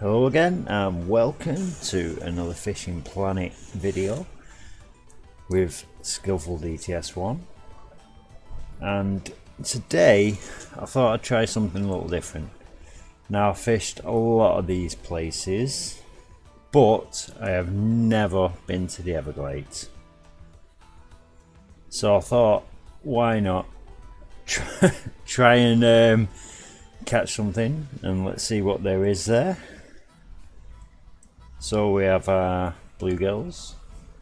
Hello again and welcome to another Fishing Planet video with Skillful DTS1, and today I thought I'd try something a little different. Now, I've fished a lot of these places, but I have never been to the Everglades, so I thought, why not try and catch something, and let's see what there is there. So we have our bluegills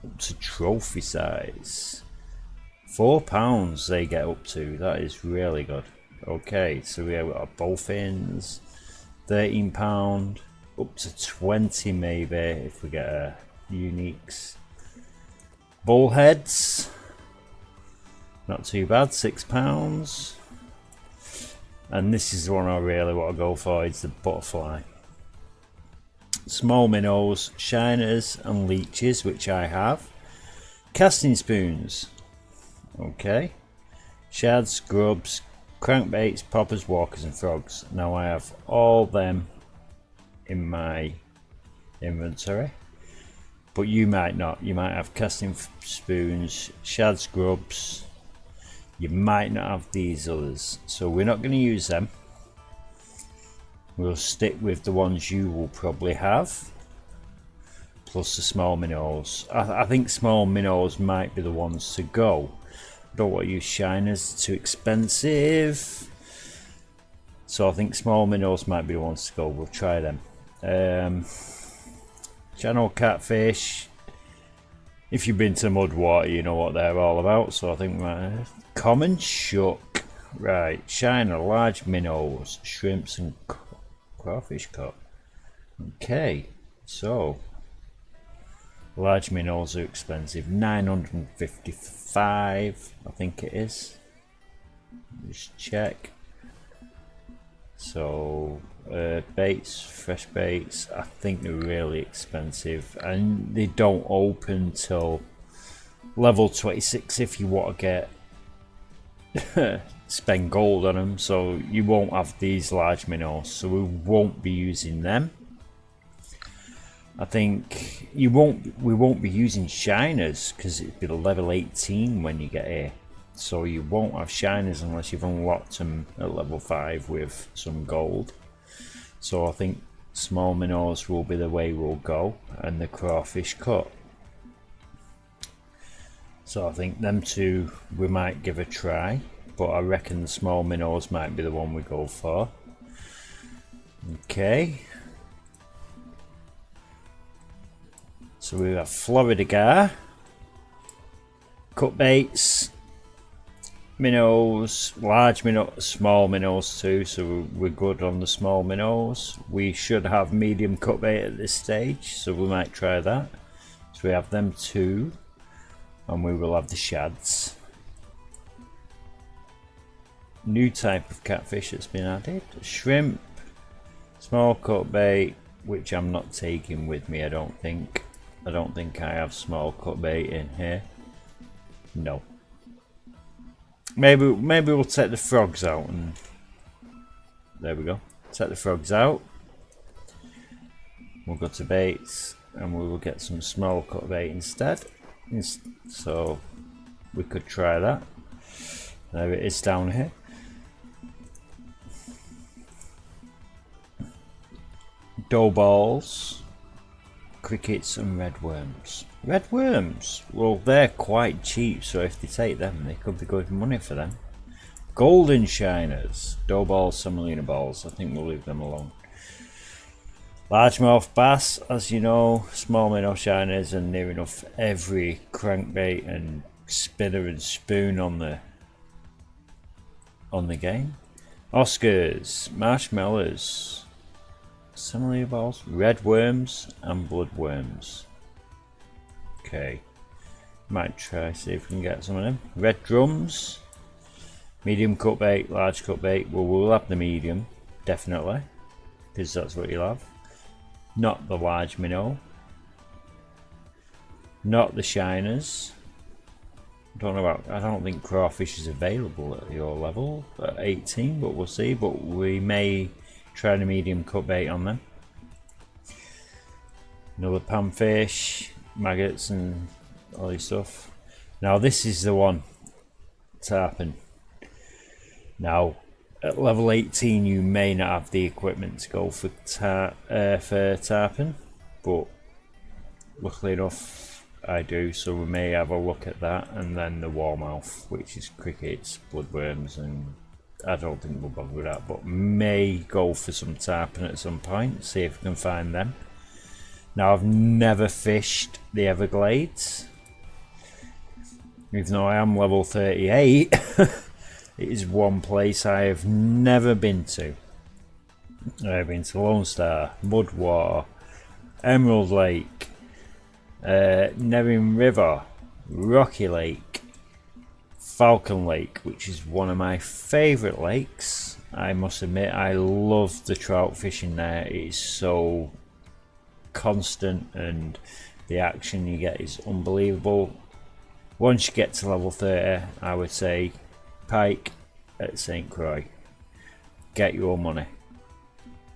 up to trophy size. £4 they get up to, that is really good. Okay, so we have our bowfins, £13, up to 20 maybe if we get a uniques. Bullheads, not too bad, £6. And this is the one I really want to go for, it's the butterfly. Small minnows, shiners and leeches, which I have. Casting spoons, okay. Shads, grubs, crankbaits, poppers, walkers and frogs. Now I have all them in my inventory, but you might not. You might have casting spoons, shads, grubs. You might not have these others, so we're not going to use them. We'll stick with the ones you will probably have, plus the small minnows. I think small minnows might be the ones to go. I don't want to use shiners, too expensive. So I think small minnows might be the ones to go. We'll try them. Channel catfish. If you've been to mud water, you know what they're all about. So I think common shuck. Right, shiner, large minnows, shrimps and crawfish cut. Okay, so large minnows are expensive, 955 I think it is. Just check. So baits, fresh baits, I think they're really expensive, and they don't open till level 26 if you want to get spend gold on them, so you won't have these large minnows, so we won't be using them. I think we won't be using shiners because it'd be level 18 when you get here, so you won't have shiners unless you've unlocked them at level 5 with some gold. So I think small minnows will be the way we'll go, and the crawfish cut. So I think them two we might give a try, but I reckon the small minnows might be the one we go for. Okay. So we have Florida gar, cut baits, minnows, large minnows, small minnows too, so we're good on the small minnows. We should have medium cut bait at this stage, so we might try that. So we have them two, and we will have the shads. New type of catfish that's been added, shrimp, small cut bait, which I'm not taking with me. I don't think I have small cut bait in here. No. Maybe we'll take the frogs out, and there we go. Take the frogs out. We'll go to baits, and we will get some small cut bait instead. So we could try that. There it is down here. Dough balls, crickets and red worms. Red worms, well, they're quite cheap, so if they take them, they could be good money for them. Golden shiners, dough balls, semolina balls. I think we'll leave them alone. Largemouth bass, as you know, small minnow shiners, and near enough every crankbait and spinner and spoon on the game. Oscars, marshmallows, semolina balls, red worms and blood worms. Okay, might try see if we can get some of them. Red drums, medium cut bait, large cut bait. Well, we'll have the medium definitely, because that's what you'll have. Not the large minnow, not the shiners. I don't think crawfish is available at your level at 18, but we'll see. But we may try the medium cut bait on them. Another panfish, maggots and all this stuff. Now this is the one, tarpon. Now at level 18 you may not have the equipment to go for tarpon, but luckily enough I do, so we may have a look at that. And then the warmouth, which is crickets, bloodworms, and I don't think we'll bother with that, but may go for some tarpon at some point, see if we can find them. Now I've never fished the Everglades, even though I am level 38. It is one place I have never been to. I've been to Lone Star, Mudwater, Emerald Lake, Nevin River, Rocky Lake, Falcon Lake, which is one of my favourite lakes. I must admit, I love the trout fishing there. It is so constant and the action you get is unbelievable. Once you get to level 30, I would say pike at St. Croix. Get your money.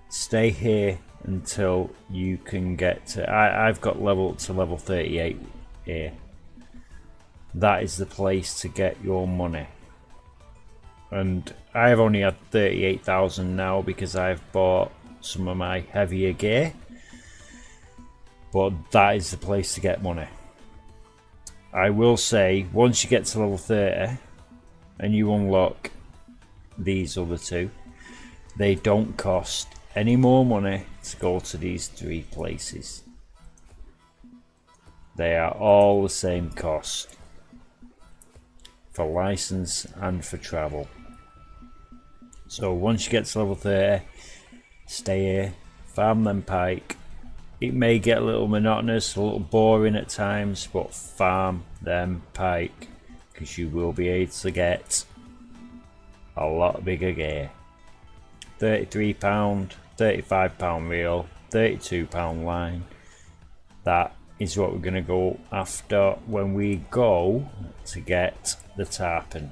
Stay here until you can get to... I've got level 38 here. That is the place to get your money. And I've only had 38,000 now because I've bought some of my heavier gear. But that is the place to get money. I will say, once you get to level 30 and you unlock these other two, they don't cost any more money to go to these three places. They are all the same cost for license and for travel. So once you get to level 30, stay here, farm them pike. It may get a little monotonous, a little boring at times, but farm them pike, because you will be able to get a lot bigger gear. £33, £35 reel, £32 line. That is what we're going to go after when we go to get the tarpon.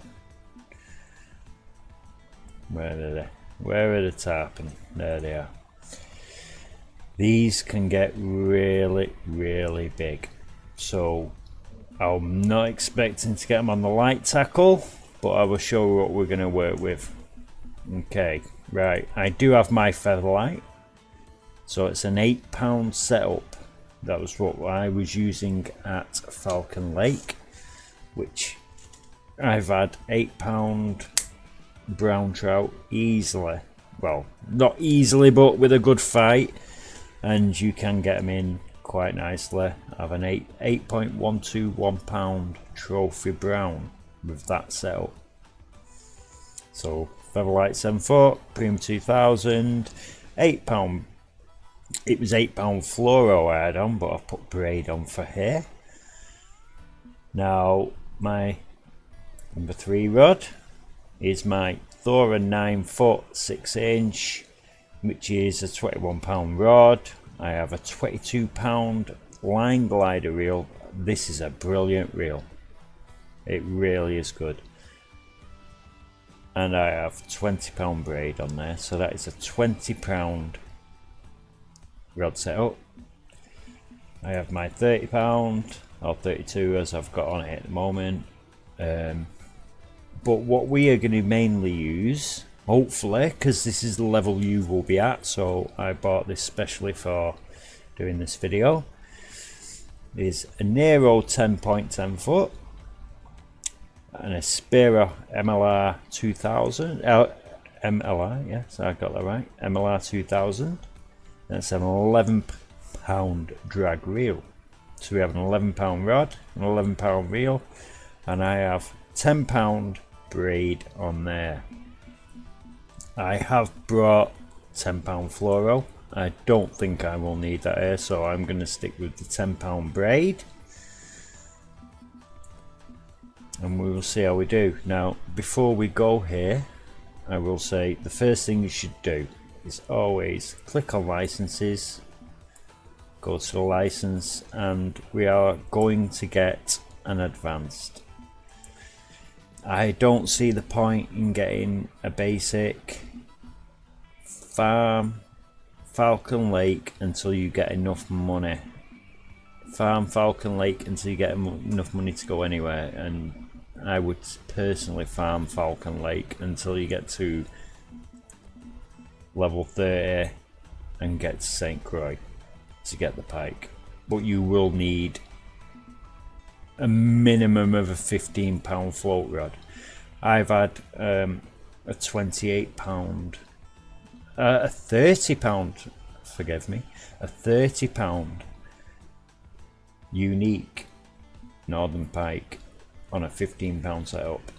Where are they? Where are the tarpon? There they are. These can get really, really big. So I'm not expecting to get them on the light tackle, but I will show you what we're going to work with. Okay, right. I do have my feather light. So it's an £8 setup. That was what I was using at Falcon Lake, which I've had £8 brown trout easily. Well, not easily, but with a good fight. And you can get them in quite nicely. I have an 8.121 pound trophy brown with that setup. So Featherlight 7 foot, Premium 2000, £8. It was £8 fluoro I had on, but I've put braid on for here. Now my number 3 rod is my Thora 9 foot 6 inch, which is a £21 rod. I have a £22 line glider reel. This is a brilliant reel. It really is good. And I have £20 braid on there, so that is a £20 rod setup. I have my £30 or 32 as I've got on it at the moment. But what we are going to mainly use, hopefully, because this is the level you will be at, so I bought this specially for doing this video, is a Nero 10.10 foot and a Spira MLR 2000. MLR, yes, I got that right. MLR 2000. That's an £11 drag reel. So we have an £11 rod, an £11 reel, and I have £10 braid on there. I have brought £10 fluoro. I don't think I will need that here, so I'm going to stick with the £10 braid. And we will see how we do. Now, before we go here, I will say the first thing you should do is always click on licenses, go to the license, and we are going to get an advanced. I don't see the point in getting a basic farm Falcon Lake until you get enough money farm Falcon Lake until you get enough money to go anywhere, and I would personally farm Falcon Lake until you get to level 30 and get to St. Croix to get the pike. But you will need a minimum of a £15 float rod. I've had a £28, a £30, forgive me, a £30 unique northern pike on a £15 setup.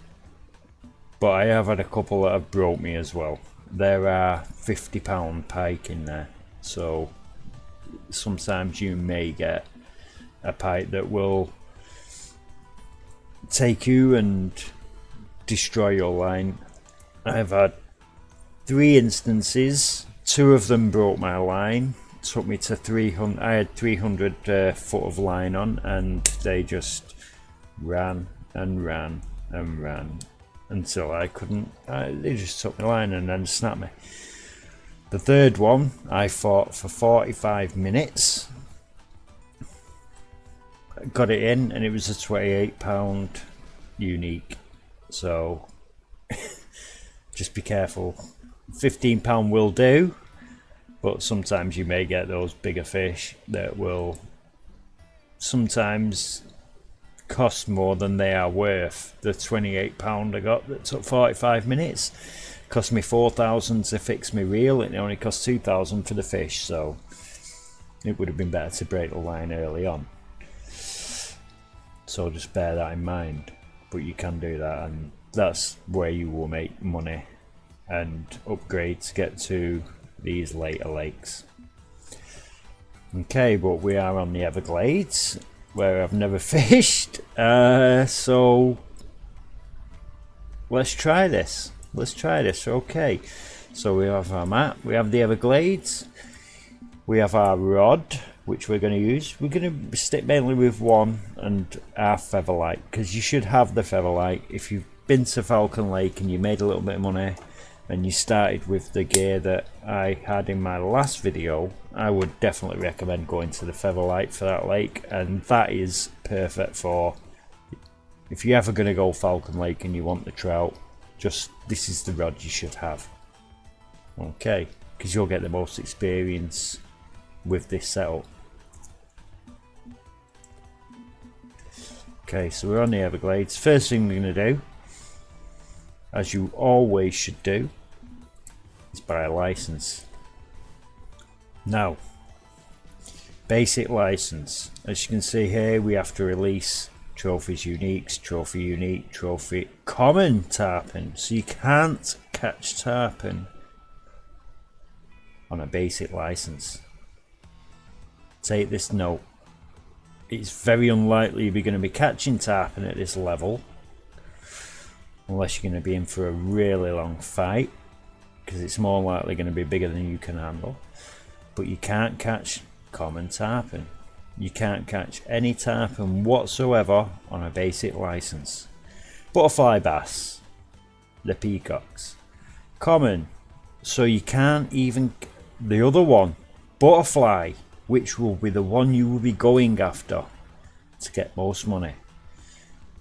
But I have had a couple that have broke me as well. There are £50 pike in there, so sometimes you may get a pike that will take you and destroy your line. I've had 3 instances, 2 of them broke my line, took me to 300. I had 300 foot of line on, and they just ran and ran and ran until I couldn't. They just took my line and then snapped me. The third one I fought for 45 minutes, got it in, and it was a £28 unique. So just be careful. £15 will do, but sometimes you may get those bigger fish that will sometimes cost more than they are worth. The £28 I got that took 45 minutes cost me 4,000 to fix my reel. It only cost 2,000 for the fish, so it would have been better to break the line early on. So just bear that in mind. But you can do that, and that's where you will make money and upgrade to get to these later lakes. Okay, but we are on the Everglades, where I've never fished, so let's try this. Okay, so we have our map, we have the Everglades, we have our rod, which we're going to use. We're going to stick mainly with one and our featherlight, because you should have the featherlight. If you've been to Falcon Lake and you made a little bit of money and you started with the gear that I had in my last video, I would definitely recommend going to the featherlight for that lake, and that is perfect for if you're ever going to go Falcon Lake and you want the trout. Just this is the rod you should have, okay, because you'll get the most experience with this setup. Okay, so we're on the Everglades. First thing we're going to do, as you always should do, is buy a license. Now, basic license. As you can see here, we have to release trophies uniques, trophy unique, trophy common tarpon. So you can't catch tarpon on a basic license. Take this note. It's very unlikely you're going to be catching tarpon at this level unless you're going to be in for a really long fight, because it's more likely going to be bigger than you can handle. But you can't catch common tarpon. You can't catch any tarpon whatsoever on a basic license. Butterfly bass, the peacocks, common. So you can't even, the other one, butterfly, which will be the one you will be going after to get most money.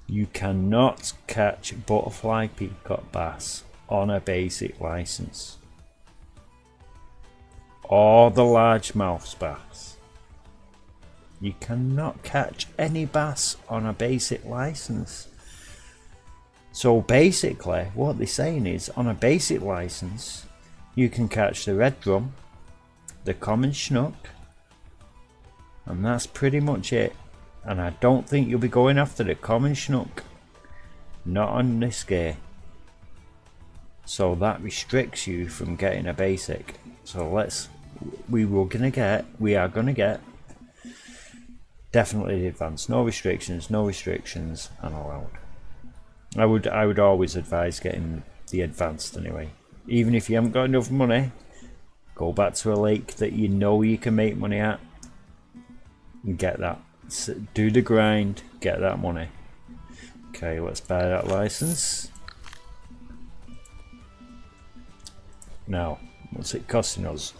You cannot catch butterfly peacock bass on a basic license, or the largemouth bass. You cannot catch any bass on a basic license. So basically what they're saying is, on a basic license you can catch the red drum, the common snook, and that's pretty much it. And I don't think you'll be going after the common snook, not on this gear. So that restricts you from getting a basic. So we are gonna get definitely the advanced. No restrictions unallowed. I would always advise getting the advanced anyway. Even if you haven't got enough money, go back to a lake that you know you can make money at and get that. Do the grind, get that money. Okay, let's buy that license. Now, what's it costing us?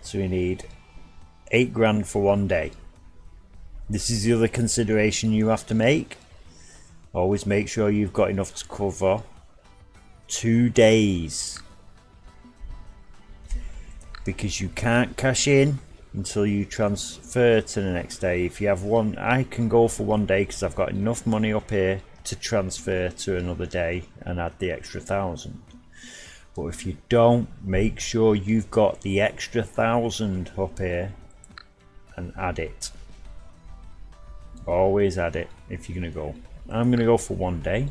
So we need 8 grand for one day. This is the other consideration you have to make. Always make sure you've got enough to cover 2 days, because you can't cash in until you transfer to the next day. If you have one, I can go for 1 day because I've got enough money up here to transfer to another day and add the extra 1,000. But if you don't, make sure you've got the extra 1,000 up here and add it. Always add it if you're going to go. I'm going to go for 1 day,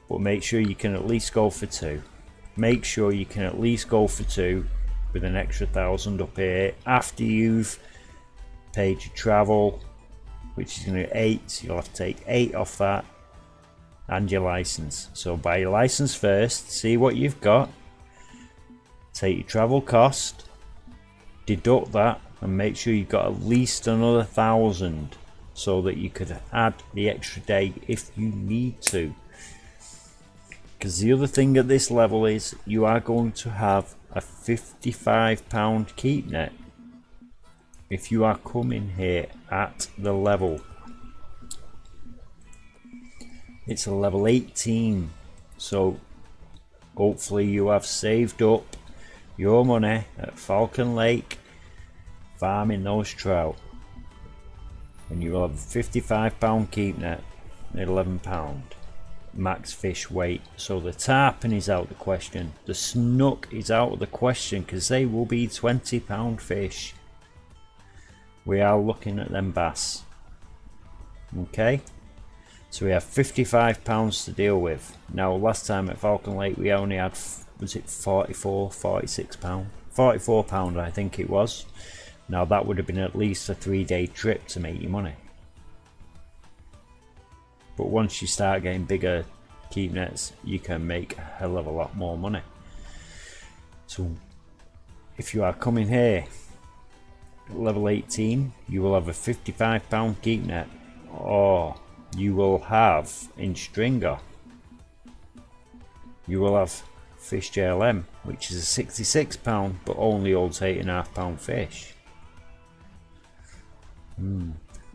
but make sure you can at least go for 2. Make sure you can at least go for 2 with an extra 1,000 up here after you've paid your travel, which is going to be 8. So you'll have to take 8 off that, and your license. So buy your license first, see what you've got, take your travel cost, deduct that, and make sure you've got at least another 1,000 so that you could add the extra day if you need to. Because the other thing at this level is you are going to have a £55 keep net if you are coming here at the level. It's a level 18, so hopefully you have saved up your money at Falcon Lake farming those trout, and you will have a £55 keep net at £11 max fish weight. So the tarpon is out of the question, the snook is out of the question, because they will be £20 fish. We are looking at them bass. Okay, so we have £55 to deal with. Now last time at Falcon Lake we only had, was it 44, 46 pound, 44 pound I think it was. Now that would have been at least a 3-day trip to make your money. But once you start getting bigger keep nets, you can make a hell of a lot more money. So if you are coming here at level 18, you will have a £55 keep net, or you will have in stringer, you will have fish JLM, which is a £66 but only holds 8.5 fish.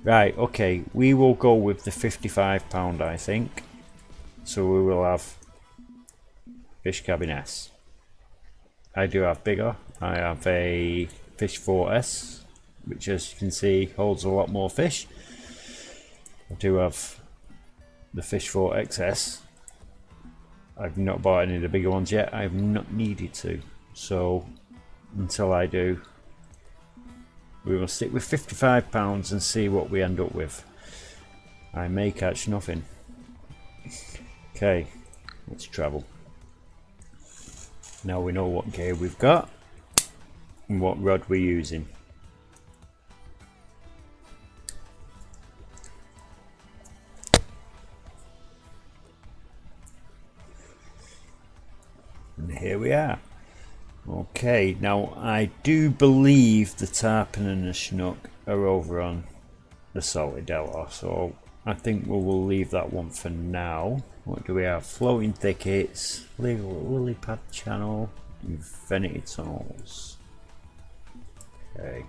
Right, okay, we will go with the £55 I think. So we will have fish cabin S. I do have bigger. I have a fish 4S, which as you can see holds a lot more fish. I do have the fish 4XS. I've not bought any of the bigger ones yet. I have not needed to. So until I do, we will stick with £55 and see what we end up with. I may catch nothing. Okay, let's travel. Now we know what gear we've got and what rod we're using. And here we are. Okay, now I do believe the tarpon and the snook are over on the salty delta, so I think we will leave that one for now. What do we have? Floating thickets, lily pad channel, infinity tunnels. Okay.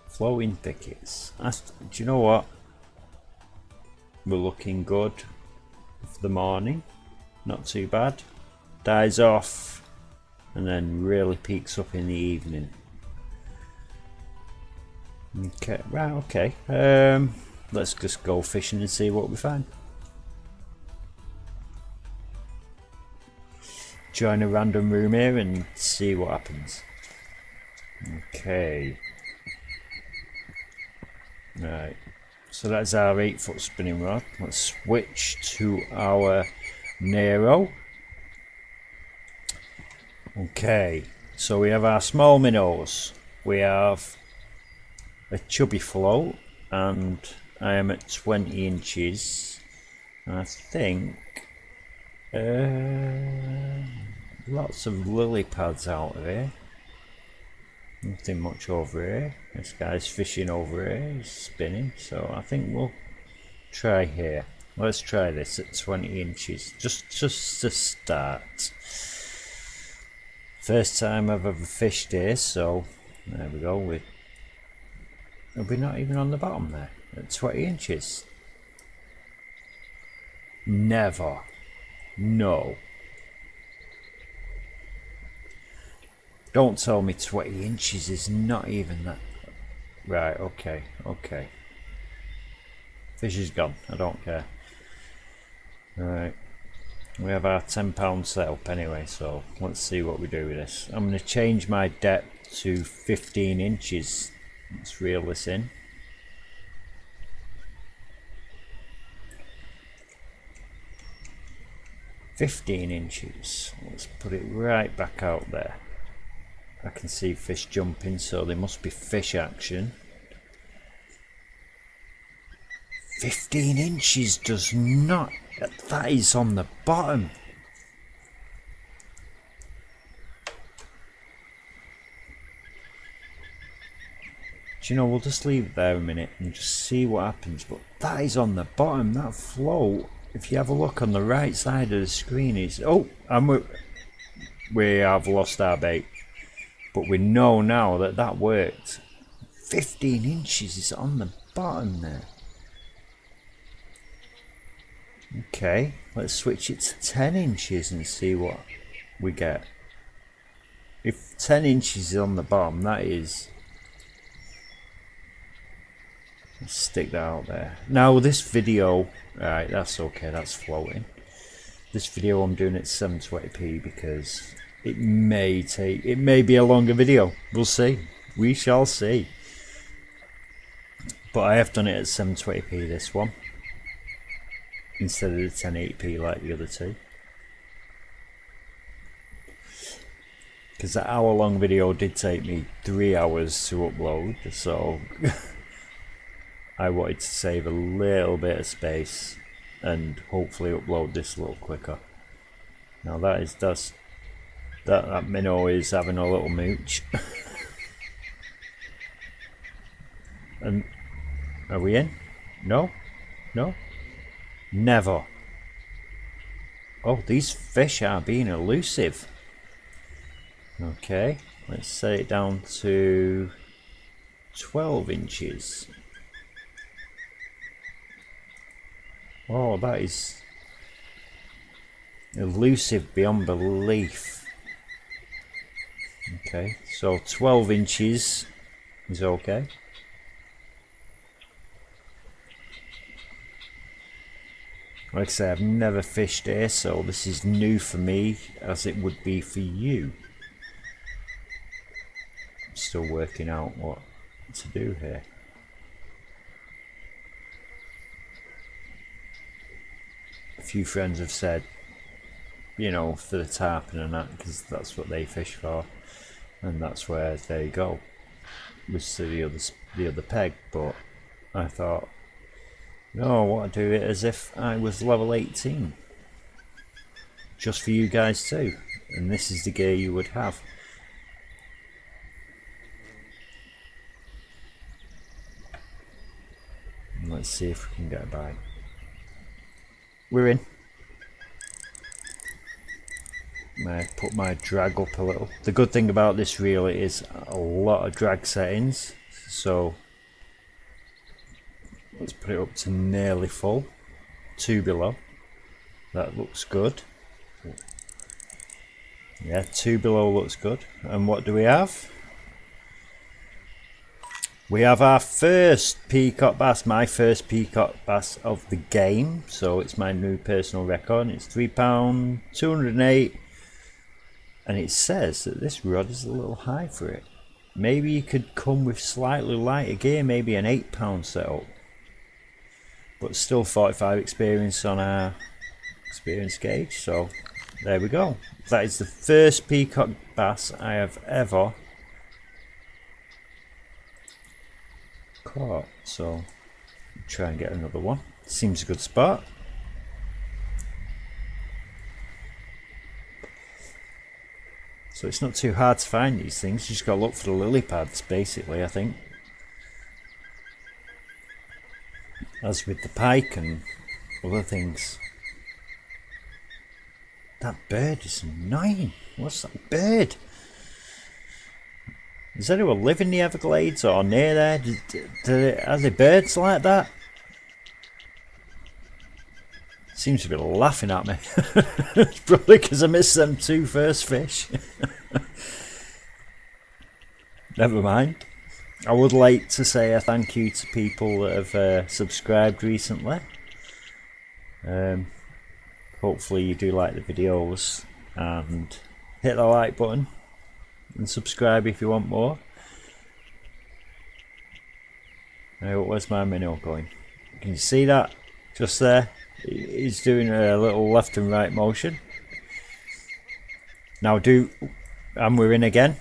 Floating thickets. Do you know what? We're looking good for the morning. Not too bad. Dies off and then really peaks up in the evening. Okay, right, okay. Let's just go fishing and see what we find. Join a random room here and see what happens. Okay. Right. So that's our 8-foot spinning rod. Let's switch to our Nero. Okay, so we have our small minnows. We have a chubby float, and I am at 20 inches. I think lots of lily pads out of here. Nothing much over here. This guy's fishing over here, he's spinning, so I think we'll try here. Let's try this at 20 inches, just to start. First time I've ever fished here, so there we go. We're not even on the bottom there at 20 inches. Never. No. Don't tell me 20 inches is not even that. Right, okay, okay. Fish is gone, I don't care. Right. We have our £10 setup anyway, so let's see what we do with this. I'm going to change my depth to 15 inches. Let's reel this in. $15. Let's put it right back out there. I can see fish jumping, so there must be fish action. 15 inches does not. That is on the bottom. Do you know, we'll just leave it there a minute and just see what happens. But that is on the bottom. That float, if you have a look on the right side of the screen, is we have lost our bait. But we know now that that worked. 15 inches is on the bottom there. Okay, let's switch it to 10 inches and see what we get. If 10 inches is on the bottom, that is... Let's stick that out there. Now this video, right, that's okay, that's floating. This video I'm doing at 720p because it may be a longer video. We'll see. We shall see. But I have done it at 720p this one, instead of the 1080p like the other two. Because that hour-long video did take me 3 hours to upload, so I wanted to save a little bit of space and hopefully upload this a little quicker. Now that minnow is having a little mooch. And are we in? No? No? Never. Oh, these fish are being elusive. Okay, let's set it down to 12 inches. Oh, that is elusive beyond belief. Okay, so 12 inches is okay. Like I say, I've never fished here, so this is new for me, as it would be for you. I'm still working out what to do here. A few friends have said, you know, for the tarpon and that, because that's what they fish for, and that's where they go, was to the other peg. But I thought, no, I want to do it as if I was level 18, just for you guys too, and this is the gear you would have. And let's see if we can get a bite. We're in. I put my drag up a little. The good thing about this reel is a lot of drag settings, so let's put it up to nearly full, 2 below. That looks good. Yeah, 2 below looks good. And what do we have? We have our first peacock bass, my first peacock bass of the game. So it's my new personal record. It's £3, 208. And it says that this rod is a little high for it. Maybe you could come with slightly lighter gear, maybe an £8 setup. But still 45 experience on our experience gauge. So there we go. That is the first peacock bass I have ever caught. So try and get another one. Seems a good spot. So it's not too hard to find these things. You just gotta look for the lily pads, basically, I think. As with the pike and other things. That bird is annoying. What's that bird? Does anyone live in the Everglades or near there? Are there birds like that? Seems to be laughing at me. It's probably because I missed them two first fish. Never mind. I would like to say a thank you to people that have subscribed recently. Hopefully you do like the videos, and hit the like button and subscribe if you want more. Where's my minnow going? Can you see that? Just there. He's doing a little left and right motion. Now and we're in again.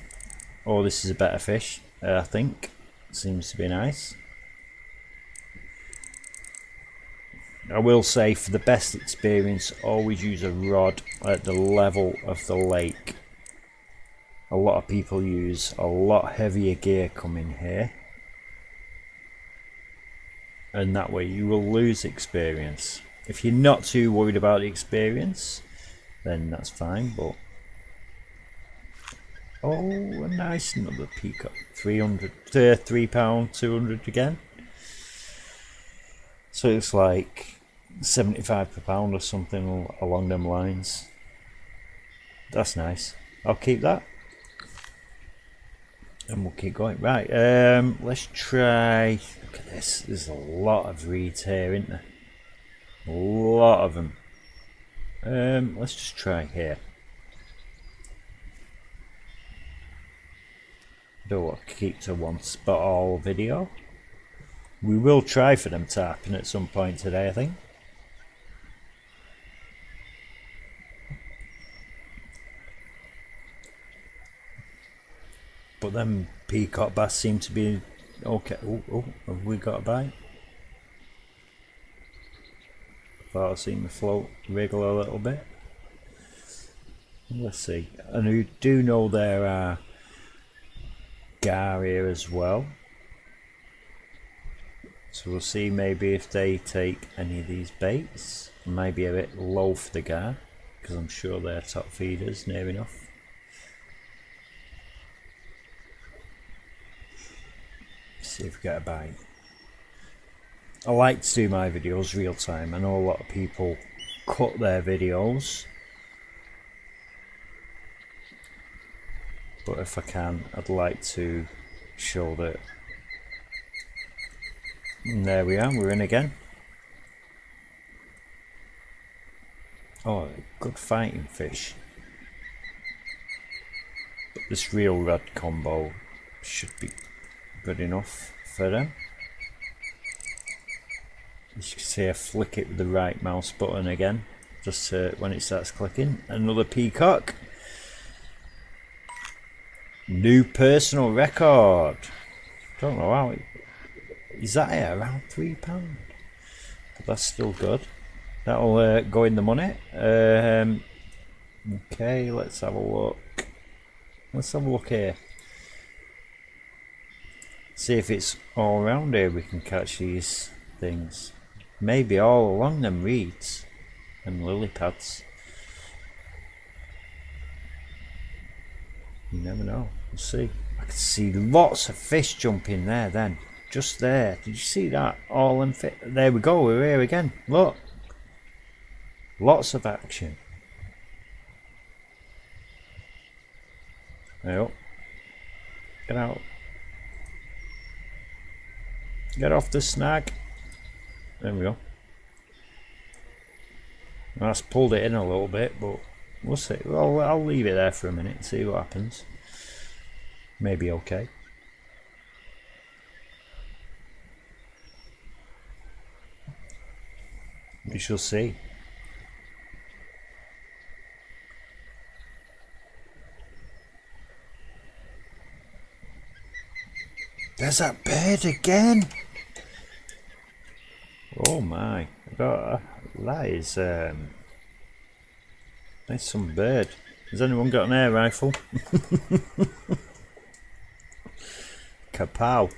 Oh, this is a better fish, I think. Seems to be nice. I will say, for the best experience, always use a rod at the level of the lake. A lot of people use a lot heavier gear coming here, and that way you will lose experience. If you're not too worried about the experience, then that's fine. But oh, a nice another peacock. 300, £3, 200 again. So it's like 75 per pound or something along them lines. That's nice. I'll keep that. And we'll keep going. Right, let's try. Look at this. There's a lot of reeds here, isn't there? A lot of them. Let's just try here. Don't want to keep to one spot all video. We will try for them to happen at some point today, I think. But them peacock bass seem to be okay. Oh, have we got a bite? Thought I'd seen the float wriggle a little bit. Let's see. And we do know there are gar here as well. So we'll see maybe if they take any of these baits. Maybe a bit low for the gar, because I'm sure they're top feeders near enough. See if we get a bite. I like to do my videos real time. I know a lot of people cut their videos, but if I can, I'd like to show that. And there we are, we're in again. Oh, good fighting fish. But this reel rod combo should be good enough for them. As you can see, I flick it with the right mouse button again, just when it starts clicking. Another peacock. New personal record. Don't know how it is. That it, around £3, but that's still good. That'll go in the money. Okay, let's have a look. Let's have a look here. See if it's all around here we can catch these things. Maybe all along them reeds and lily pads. You never know. We'll see. I can see lots of fish jumping there then. Just there. Did you see that? All them fish. There we go. We're here again. Look. Lots of action. There you go. Get out. Get off the snag. There we go. That's pulled it in a little bit, but we'll see. Well, I'll leave it there for a minute and see what happens. Maybe okay. We shall see. There's that bird again. Oh my! That is that's some bird. Has anyone got an air rifle? Kapow!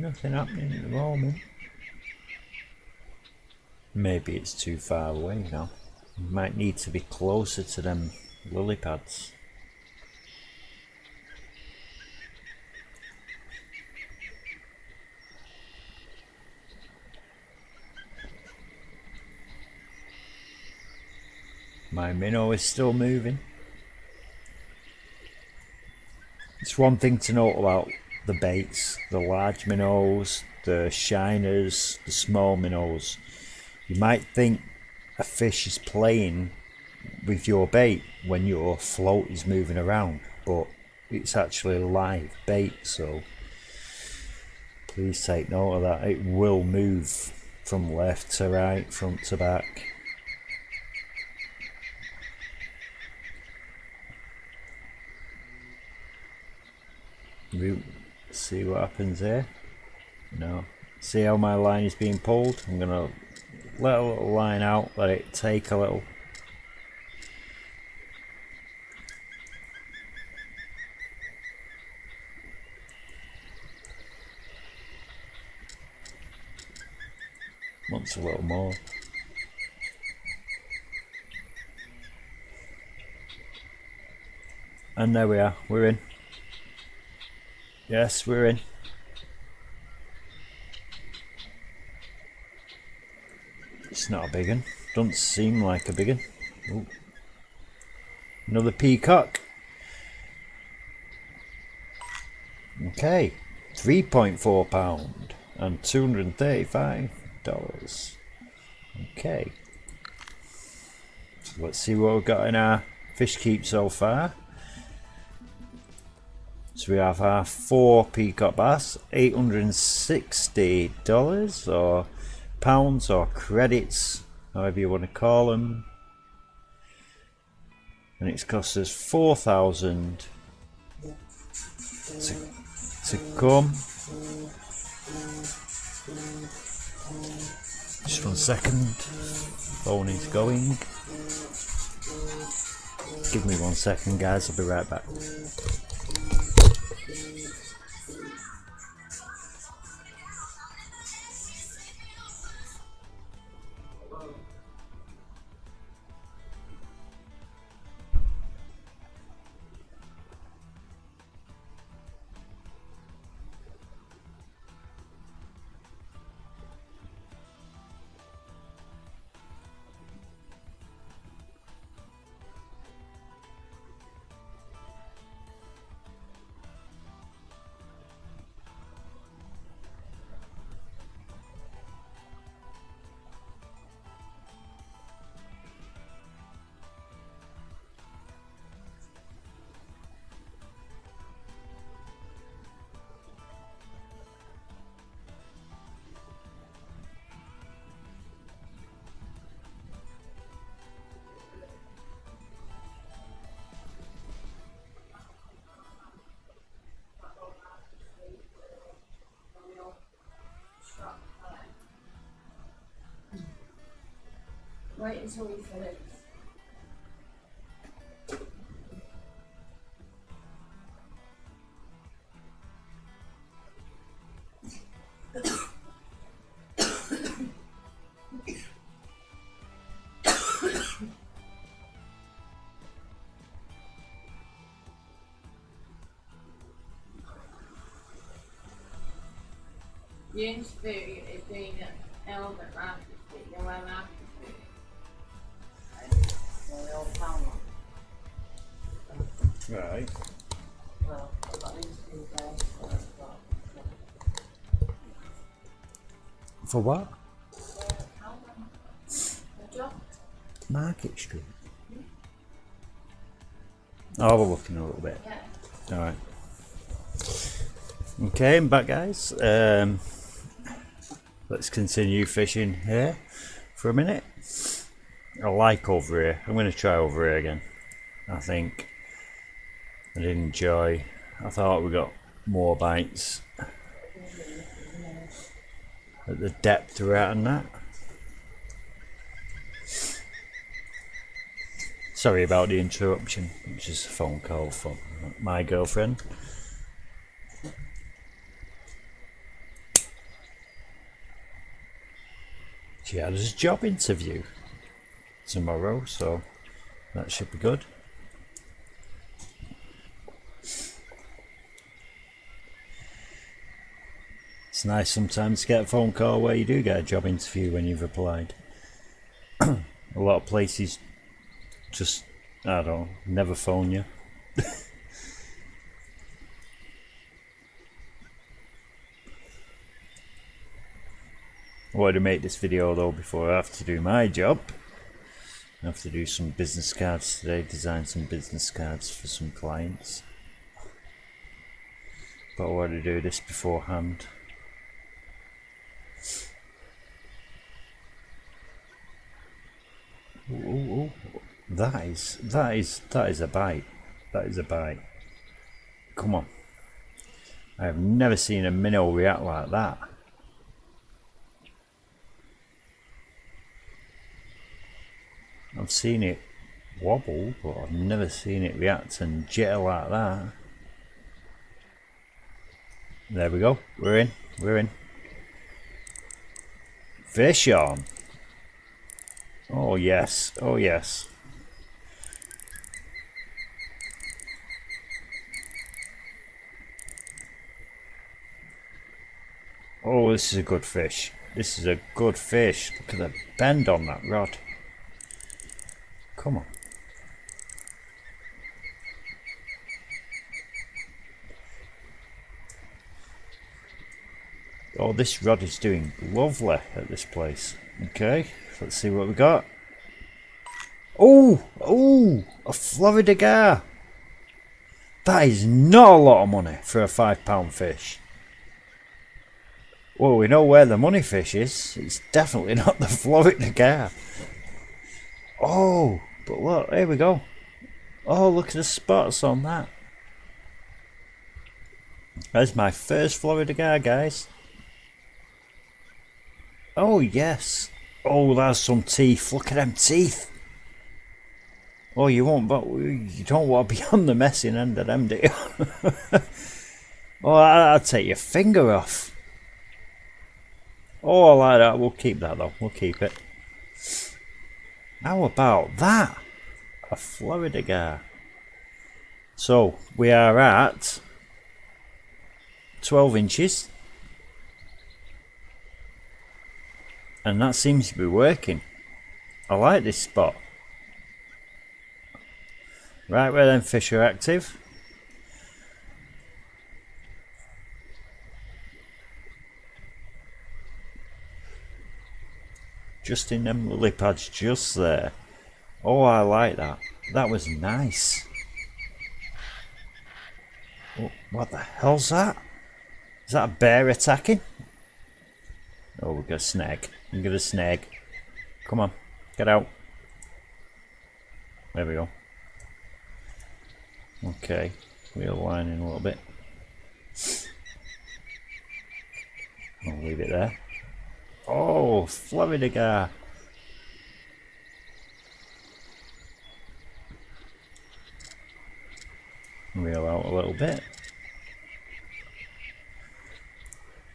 Nothing happening at the moment. Maybe it's too far away now. You might need to be closer to them lily pads. My minnow is still moving. It's one thing to note about the baits, the large minnows, the shiners, the small minnows. You might think a fish is playing with your bait when your float is moving around, but it's actually live bait, so please take note of that. It will move from left to right, front to back. See what happens here. No. See how my line is being pulled? I'm gonna let a little line out, let it take a little. Wants a little more. And there we are, we're in. Yes, we're in. It's not a big one. Doesn't seem like a big one. Ooh. Another peacock. Okay, £3.4 and $235. Okay. So let's see what we've got in our fish keep so far. So we have our 4 peacock bass, $860 or pounds or credits, however you want to call them, and it's cost us 4,000 to come. Just 1 second, phone is going. Give me 1 second, guys, I'll be right back. Wait until we finish. James Food is doing an element after speak, no one after speak. Right. Well, I've got an interview there, so I've got For what? a job. Market Street. Oh, we're looking a little bit. Yeah. Alright. Okay, I'm back, guys. Let's continue fishing here for a minute. I like over here. I'm going to try over here again. I think I did enjoy. I thought we got more bites at the depth we're at and that. Sorry about the interruption. It was just a phone call from my girlfriend. She had a job interview tomorrow, so that should be good. It's nice sometimes to get a phone call where you do get a job interview when you've applied. A lot of places just, I don't know, never phone you. I wanted to make this video though before I have to do my job. I have to do some business cards today, design some business cards for some clients. But I want to do this beforehand. Ooh, that is a bite. That is a bite. Come on. I have never seen a minnow react like that. I've seen it wobble, but I've never seen it react and jitter like that. There we go. We're in. We're in. Fish on. Oh yes. Oh yes. Oh, this is a good fish. This is a good fish. Look at the bend on that rod. Come on. Oh, this rod is doing lovely at this place. Okay, let's see what we got. Oh, oh, a Florida gar. That is not a lot of money for a £5 fish. Well, we know where the money fish is. It's definitely not the Florida gar. Oh, but look, here we go. Oh, look at the spots on that. That's my first Florida gar, guys. Oh, yes. Oh, that's some teeth. Look at them teeth. Oh, you won't, but you don't want to be on the messing end of them, do you? Oh, I'll take your finger off. Oh, I like that. We'll keep that, though. We'll keep it. How about that? A Florida gar. So, we are at 12 inches. And that seems to be working. I like this spot. Right where them fish are active. Just in them lily pads just there. Oh, I like that. That was nice. Oh, what the hell's that? Is that a bear attacking? Oh, we got a snag. We got a snag. Come on, get out. There we go. Okay, we'll line in a little bit. I'll leave it there. Oh, Florida gar. Reel out a little bit.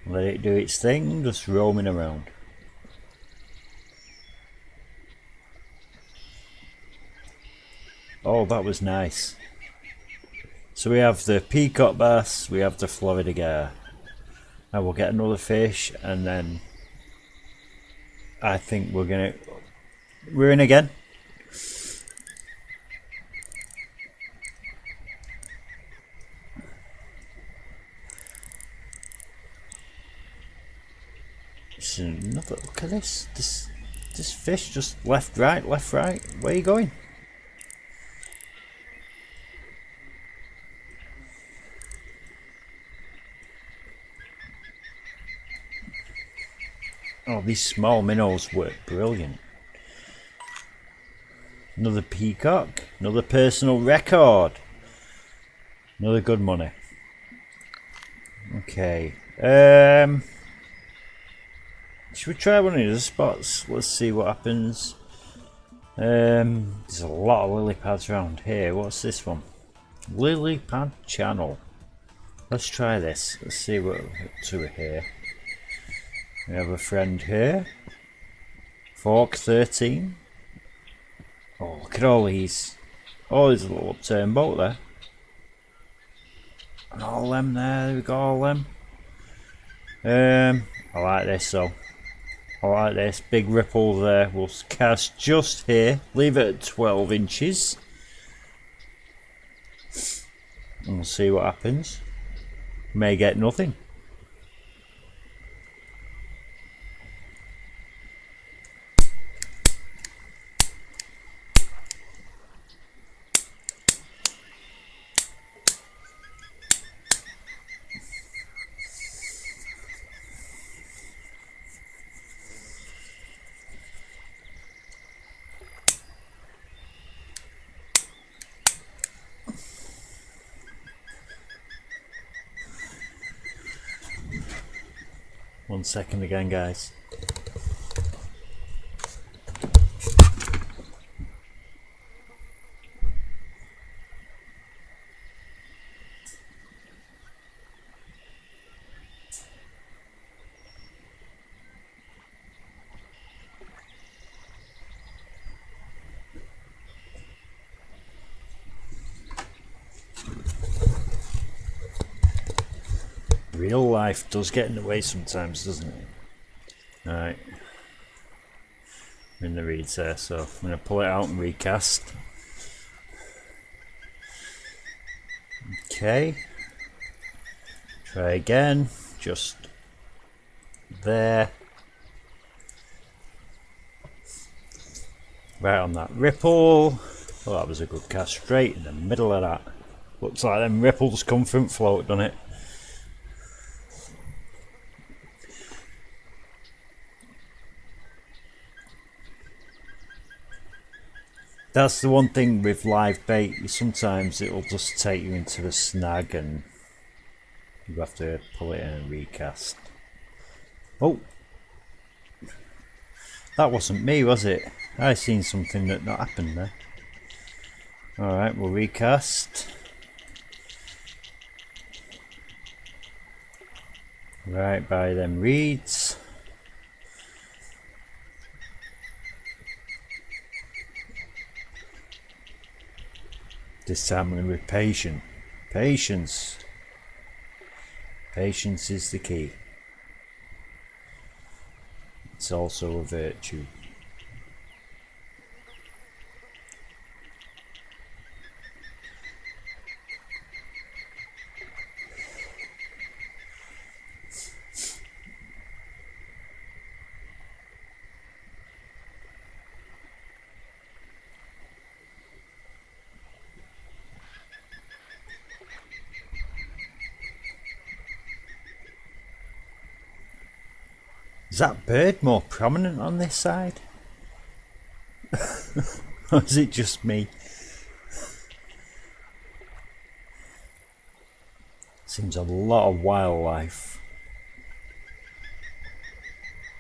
Let it do its thing, just roaming around. Oh, that was nice. So we have the peacock bass, we have the Florida gar. Now we'll get another fish and then I think we're in again. It's another, look at this. This fish just left, right. Where are you going? Oh, these small minnows work brilliant. Another peacock, another personal record, another good money. Okay, should we try one of these spots? Let's see what happens. There's a lot of lily pads around here. What's this one? Lily pad channel. Let's try this. Let's see what we're up to here. We have a friend here. Fork 13. Oh, look at all these. Oh, there's a little upturned boat there. And all them there, we got all them. I like this though. I like this. Big ripple there. We'll cast just here. Leave it at 12 inches. And we'll see what happens. May get nothing. One second again, guys. Real life does get in the way sometimes, doesn't it? Alright. I'm in the reeds there, so I'm going to pull it out and recast. Okay. Try again. Just there. Right on that ripple. Oh, that was a good cast. Straight in the middle of that. Looks like them ripples come from float, doesn't it? That's the one thing with live bait, sometimes it'll just take you into the snag and you have to pull it in and recast. Oh! That wasn't me, was it? I seen something that not happened there. Alright, we'll recast. Right by them reeds. This time I'm going to be patient. Patience. Patience is the key. It's also a virtue. Is that bird more prominent on this side? Or is it just me? Seems a lot of wildlife.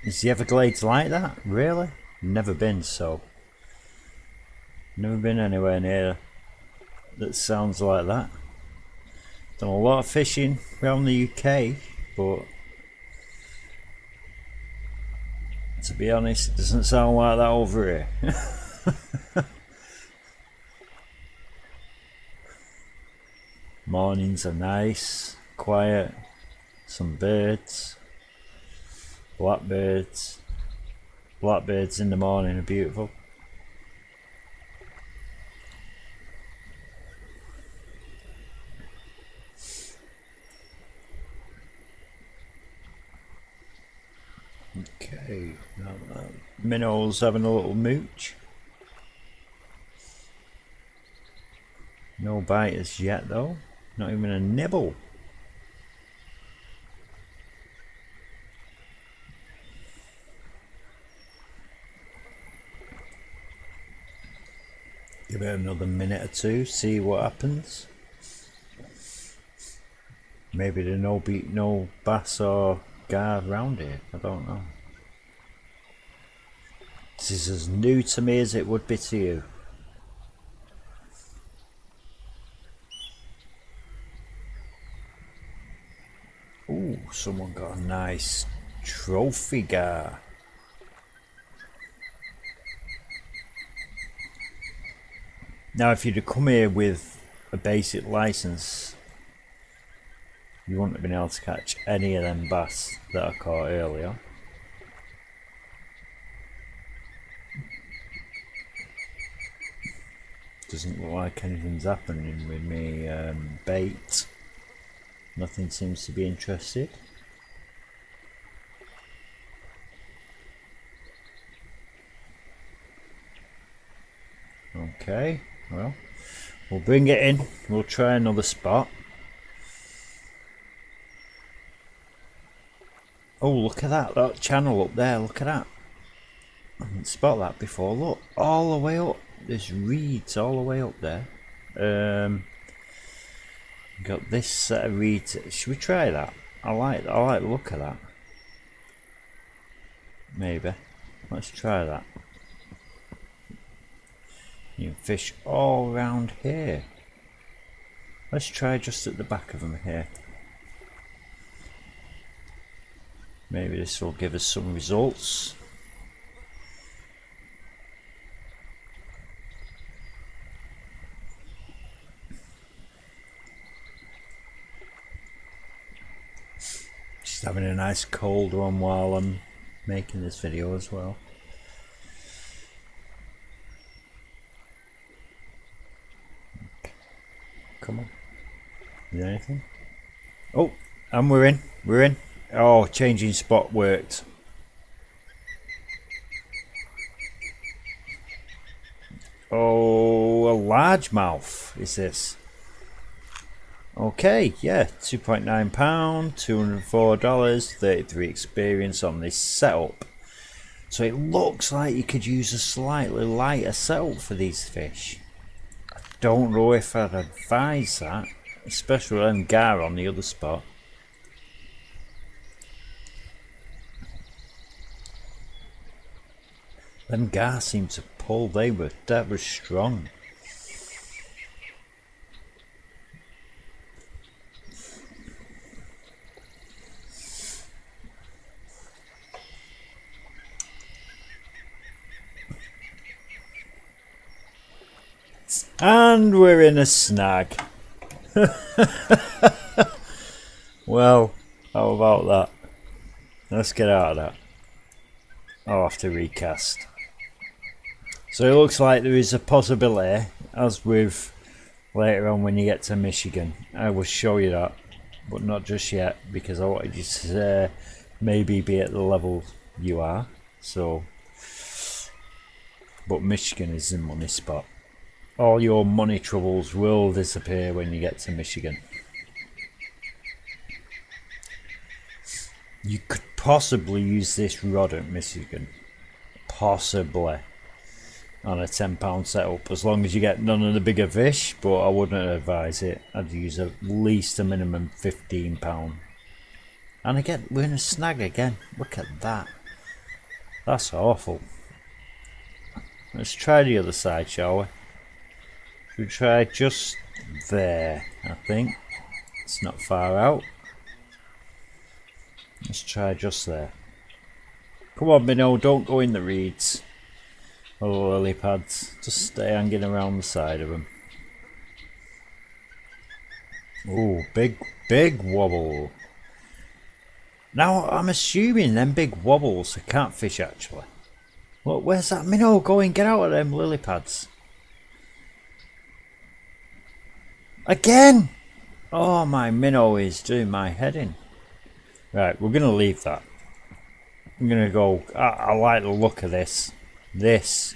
Is the Everglades like that? Really? Never been, so. Never been anywhere near that sounds like that. Done a lot of fishing around the UK, but to be honest, it doesn't sound like that over here. Mornings are nice, quiet, some birds, blackbirds. Blackbirds in the morning are beautiful. Okay, now minnow's having a little mooch. No bite as yet though, not even a nibble. Give it another minute or two, see what happens. Maybe there's no bass or gar around here, I don't know. This is as new to me as it would be to you. Ooh, someone got a nice trophy gar. Now if you'd have come here with a basic license, you wouldn't have been able to catch any of them bass that I caught earlier. Doesn't look like anything's happening with me bait. Nothing seems to be interested. Okay, well, we'll bring it in. We'll try another spot. Oh, look at that channel up there. Look at that. I didn't spot that before. Look, all the way up. There's reeds all the way up there. Got this set of reeds. Should we try that? I like the look of that. Maybe. Let's try that. You can fish all around here. Let's try just at the back of them here. Maybe this will give us some results. Just having a nice cold one while I'm making this video as well. Come on. Is there anything? Oh, and we're in. We're in. Oh, changing spot worked. Oh, a largemouth is this. Okay, yeah, £2.9, $204, 33 experience on this setup. So it looks like you could use a slightly lighter setup for these fish. I don't know if I'd advise that, especially with them gar on the other spot. Them gar seemed to pull, that was strong. And we're in a snag. Well, how about that? Let's get out of that. I'll have to recast. So it looks like there is a possibility, as with later on when you get to Michigan. I will show you that, but not just yet, because I wanted you to maybe be at the level you are. So, but Michigan is the money spot. All your money troubles will disappear when you get to Michigan. You could possibly use this rod at Michigan. Possibly. On a £10 setup, as long as you get none of the bigger fish, but I wouldn't advise it. I'd use at least a minimum £15. And again, we're in a snag again. Look at that. That's awful. Let's try the other side, shall we? Should we try just there, I think. It's not far out. Let's try just there. Come on, Minnow, don't go in the reeds. Oh, lily pads. Just stay hanging around the side of them. Oh, big wobble. Now, I'm assuming them big wobbles are catfish, actually. Look, where's that minnow going? Get out of them lily pads. Again! Oh, my minnow is doing my head in. Right, we're going to leave that. I'm going to go. I like the look of this. This.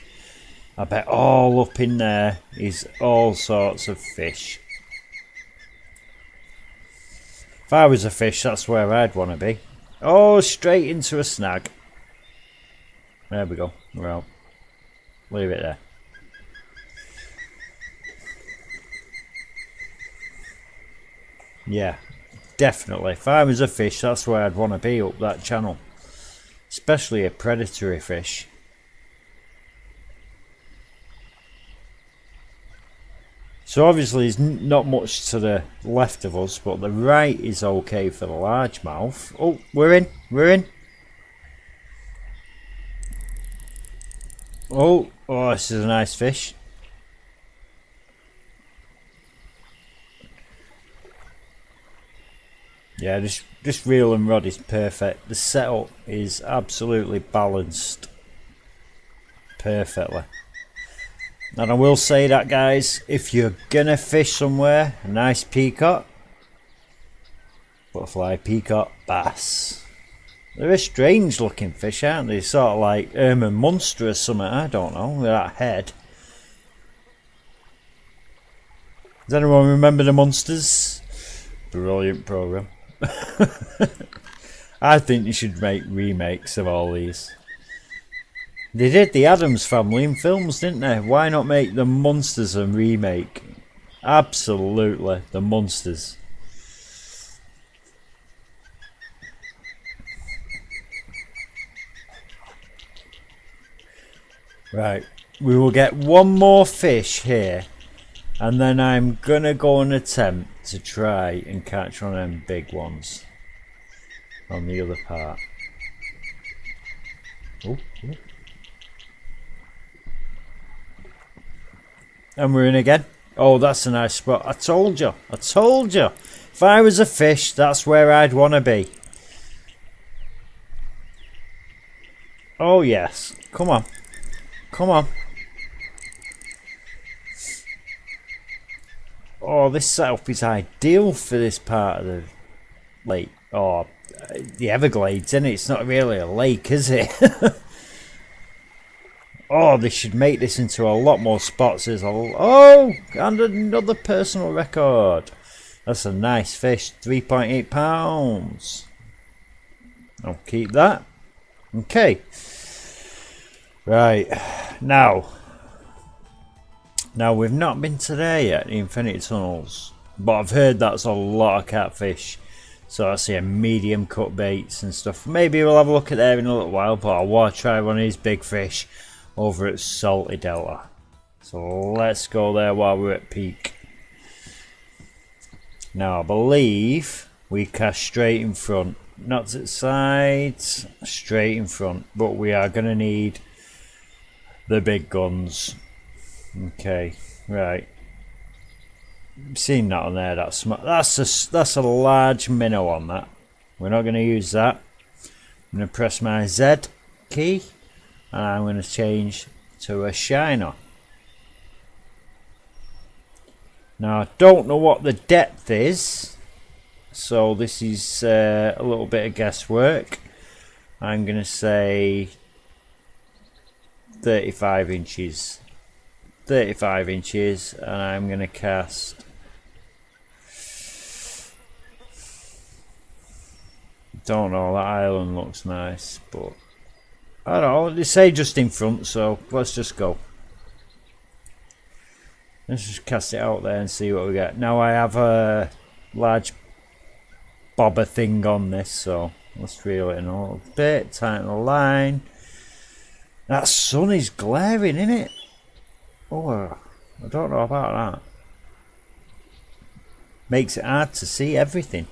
I bet all up in there is all sorts of fish. If I was a fish, that's where I'd want to be. Oh, straight into a snag. There we go. We're out. Leave it there. Yeah, definitely. If I was a fish, that's where I'd want to be, up that channel. Especially a predatory fish. So obviously there's not much to the left of us, but the right is okay for the largemouth. Oh, we're in. We're in. Oh, this is a nice fish. Yeah, this reel and rod is perfect. The setup is absolutely balanced perfectly. And I will say that, guys, if you're gonna fish somewhere, a nice peacock, butterfly, peacock, bass. They're a strange looking fish, aren't they? Sort of like Herman Munster or something, I don't know, with that head. Does anyone remember the Munsters? Brilliant programme. I think you should make remakes of all these. They did the Addams Family in films, didn't they? Why not make the Munsters a remake? Absolutely, the Munsters. Right, we will get one more fish here, and then I'm gonna go and attempt to try and catch one of them big ones on the other part. Oh. And we're in again. Oh, that's a nice spot. I told you. If I was a fish, that's where I'd want to be. Oh yes, come on. Oh, this setup is ideal for this part of the lake. Oh, the Everglades, isn't it? It's not really a lake, is it? Oh, they should make this into a lot more spots. Oh, and another personal record. That's a nice fish, 3.8 pounds. I'll keep that. Okay. Right, now we've not been to there yet, the Infinity Tunnels, but I've heard that's a lot of catfish. So I see a medium cut baits and stuff. Maybe we'll have a look at there in a little while, but I want to try one of these big fish over at Salty Delta. So let's go there while we're at peak. Now I believe we cast straight in front, not to the sides, straight in front, but we are going to need the big guns. Okay, right. Seen that on there. That's a large minnow on that. We're not going to use that. I'm going to press my Z key, and I'm going to change to a shiner. Now I don't know what the depth is, so this is a little bit of guesswork. I'm going to say 35 inches. 35 inches, and I'm going to cast. Don't know, that island looks nice, but I don't know, they say just in front, so let's just go. Let's just cast it out there and see what we get. Now I have a large bobber thing on this, so let's reel it in a little bit, tighten the line. That sun is glaring, isn't it? Oh, I don't know about that. Makes it hard to see everything.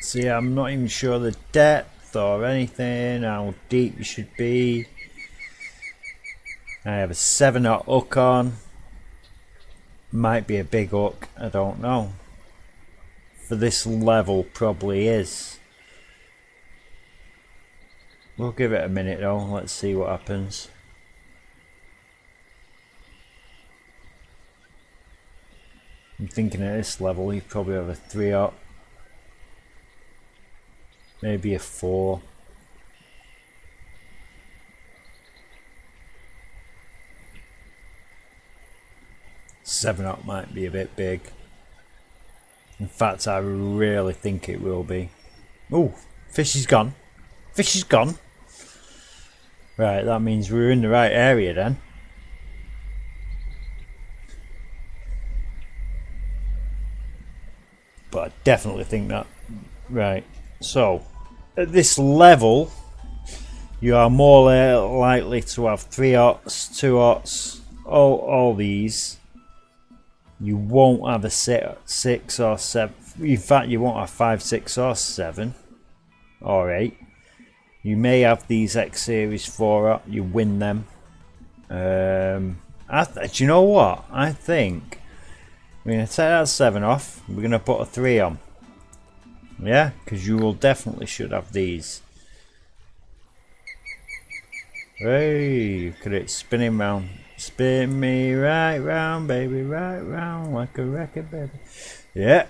See, I'm not even sure the depth or anything, how deep you should be. I have a 7/0 hook on. Might be a big hook, I don't know. For this level, probably is. We'll give it a minute though, let's see what happens. I'm thinking at this level, you probably have a 3/0. Maybe a 4. Seven up might be a bit big. In fact, I really think it will be. Oh, fish is gone. Fish is gone. Right, that means we're in the right area then. But I definitely think that. Right, so at this level, you are more likely to have 3/0, 2/0, all these. You won't have a 6 or 7. In fact, you won't have 5, 6 or 7 or 8. You may have these X Series 4 up, you win them. Do you know what? I think we're going to take that 7 off. We're going to put a 3 on. Yeah, because you will definitely should have these. Hey, look at it spinning round. Spin me right round, baby, right round like a record, baby. Yeah.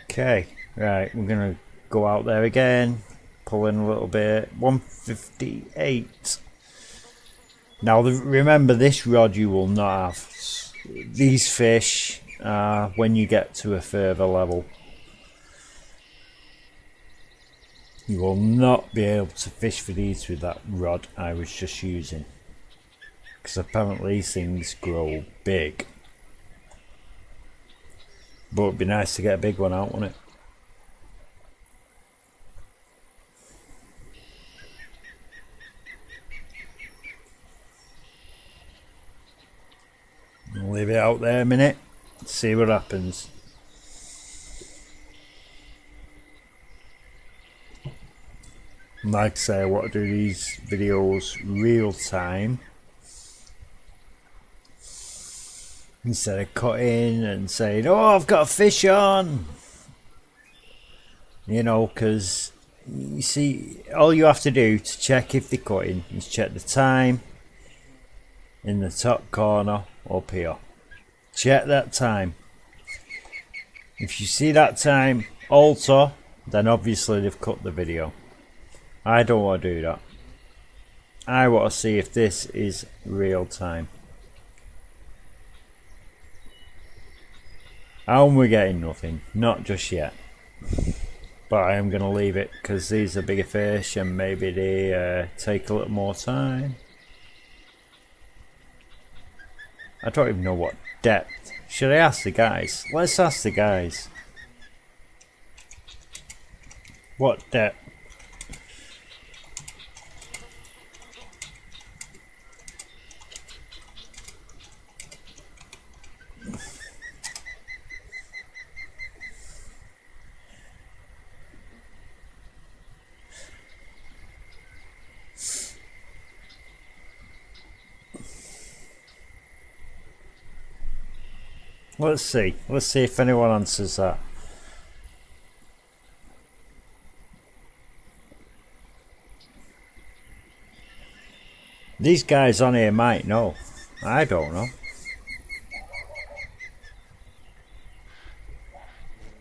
Okay, right, we're going to go out there again. Pull in a little bit. 158. Now, remember, this rod you will not have. These fish when you get to a further level. You will not be able to fish for these with that rod I was just using. Because apparently these things grow big. But it'd be nice to get a big one out, wouldn't it? I'll leave it out there a minute. See what happens. Like I say, I want to do these videos real time instead of cutting and saying, oh, I've got a fish on, you know, because you see, all you have to do to check if they're cutting is check the time in the top corner up here. Check that time. If you see that time alter, then obviously they've cut the video. I don't want to do that. I want to see if this is real time. And we're getting nothing. Not just yet. But I am going to leave it because these are bigger fish and maybe they take a little more time. I don't even know what depth. Should I ask the guys? Let's ask the guys. What depth? Let's see. Let's see if anyone answers that. These guys on here might know. I don't know.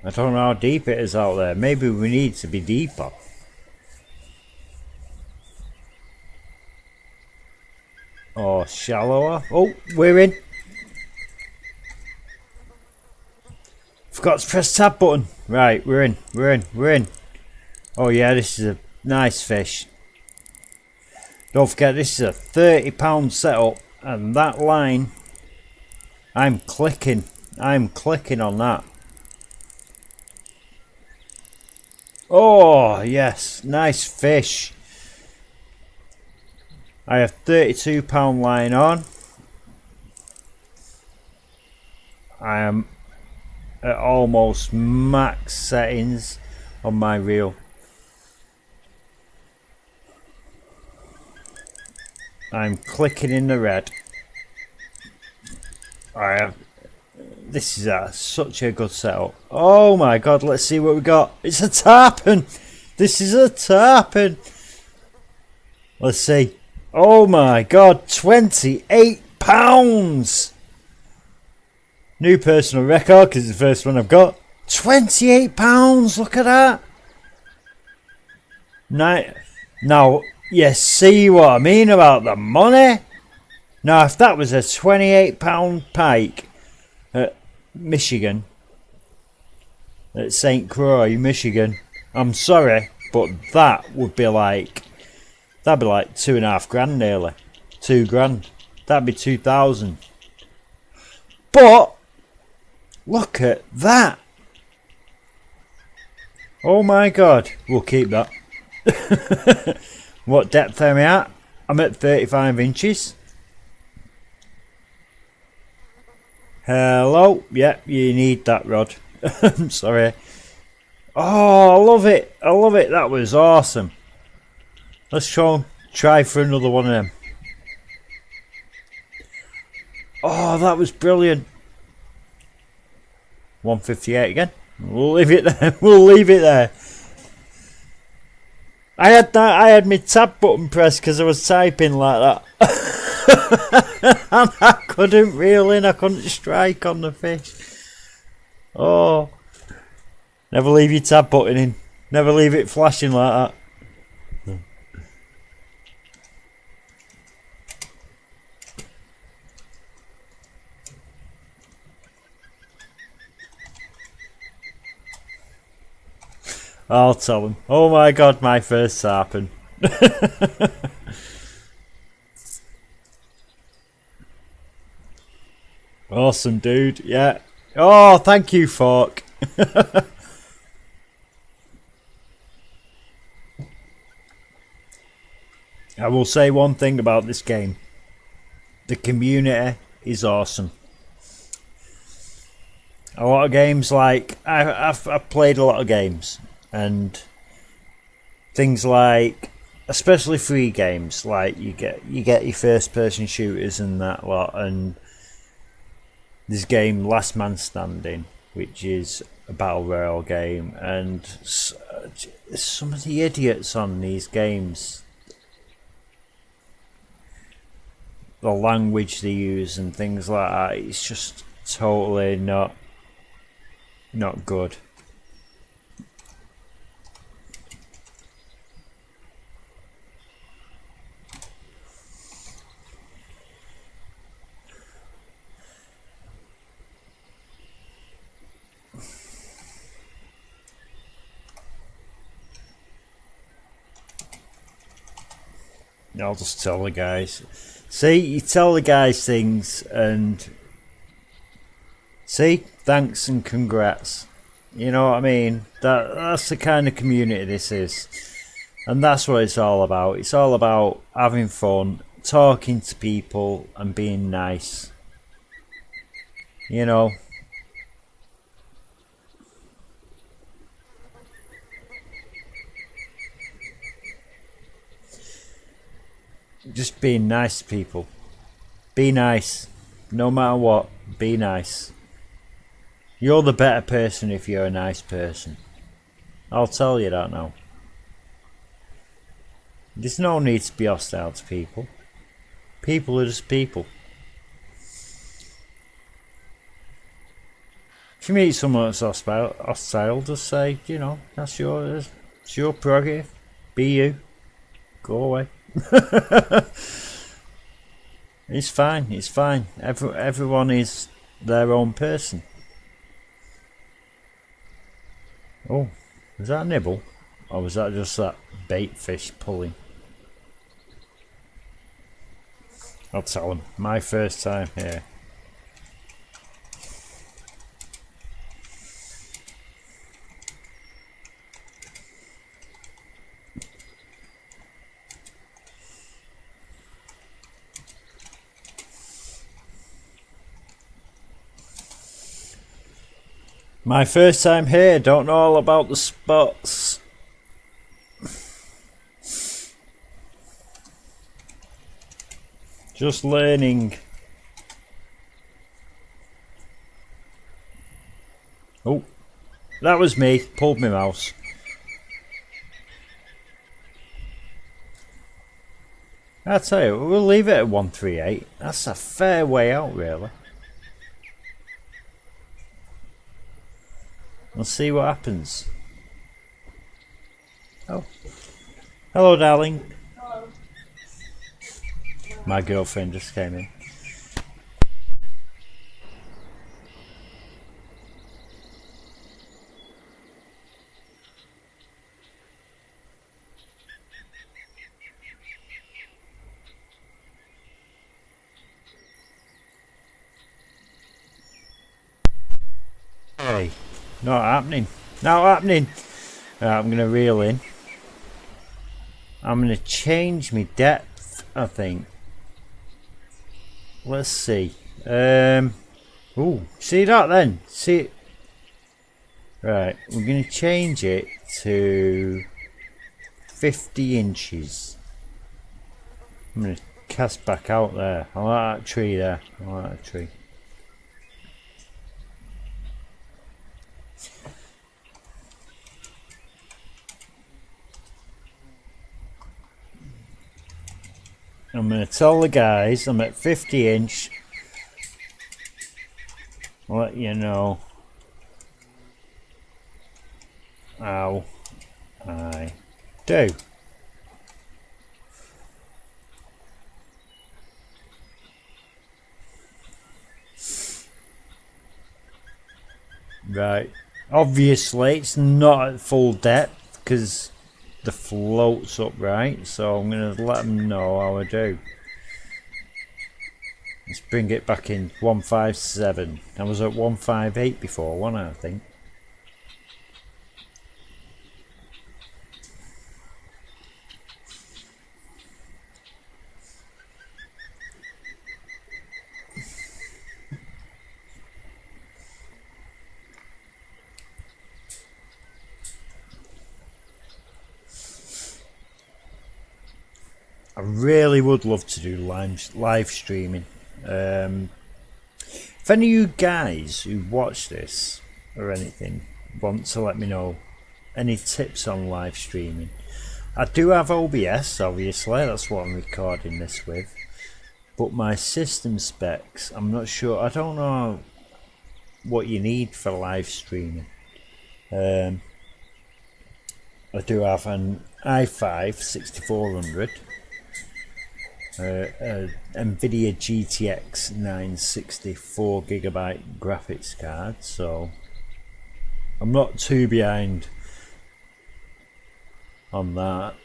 I don't know how deep it is out there. Maybe we need to be deeper. Or shallower. Oh, we're in. Forgot to press tab button. Right, we're in. We're in. Oh yeah, this is a nice fish. Don't forget, this is a £30 setup, and that line, I'm clicking on that. Oh yes, nice fish. I have £32 line on. I am at almost max settings on my reel. I'm clicking in the red. This is such a good setup. Oh my god, let's see what we got. It's a tarpon. This is a tarpon. Let's see. Oh my god, £28. New personal record because it's the first one I've got. £28. Look at that. Now, you see what I mean about the money? Now, if that was a £28 pike at Michigan, at St. Croix, Michigan, I'm sorry, but that would be like, that'd be like £2,500 nearly. £2,000. That'd be 2,000. But look at that. Oh my god, we'll keep that. What depth am I at? I'm at 35 inches. Hello. Yep, you need that rod. I'm sorry. Oh, I love it. I love it. That was awesome. Let's try for another one of them. Oh, that was brilliant. 158 again. We'll leave it there. We'll leave it there. I had my tab button pressed because I was typing like that. And I couldn't reel in. I couldn't strike on the fish. Oh. Never leave your tab button in. Never leave it flashing like that. I'll tell him. Oh my god, my first tarpon. Awesome, dude. Yeah. Oh, thank you, Fork. I will say one thing about this game. The community is awesome. A lot of games, like I've played a lot of games, and things like, especially free games, like you get your first person shooters and that lot, and this game Last Man Standing, which is a battle royale game, and some of the idiots on these games, the language they use and things like that, it's just totally not good. I'll just tell the guys. See, you tell the guys things and see, thanks and congrats. You know what I mean? That's the kind of community this is. And that's what it's all about. It's all about having fun, talking to people and being nice. You know. Just being nice to people. Be nice. No matter what, be nice. You're the better person if you're a nice person. I'll tell you that now. There's no need to be hostile to people. People are just people. If you meet someone that's hostile, just say, you know, it's your prerogative. Be you. Go away. It's fine. It's fine. Everyone is their own person. Oh, was that a nibble? Or was that just that bait fish pulling? I'll tell him. My first time here. My first time here, don't know all about the spots. Just learning. Oh, that was me, pulled my mouse. I'll tell you, we'll leave it at 138. That's a fair way out, really. We'll see what happens. Oh. Hello, darling. Hello. My girlfriend just came in. Hey. Not happening. Not happening. Right, I'm going to reel in. I'm going to change my depth, I think. Let's see. Ooh, see that then? See it? Right, we're going to change it to 50 inches. I'm going to cast back out there. I like that tree there. I like that tree. I'm going to tell the guys I'm at 50 inch. I'll let you know how I do. Right. Obviously, it's not at full depth because the float's upright, so I'm going to let them know how I do. Let's bring it back in 157. I was at 158 before, wasn't I think? I really would love to do live streaming. If any of you guys who watch this or anything want to let me know any tips on live streaming, I do have OBS, obviously, that's what I'm recording this with, but my system specs, I'm not sure, I don't know what you need for live streaming. I do have an i5 6400, NVIDIA GTX 960 4GB graphics card, so I'm not too behind on that.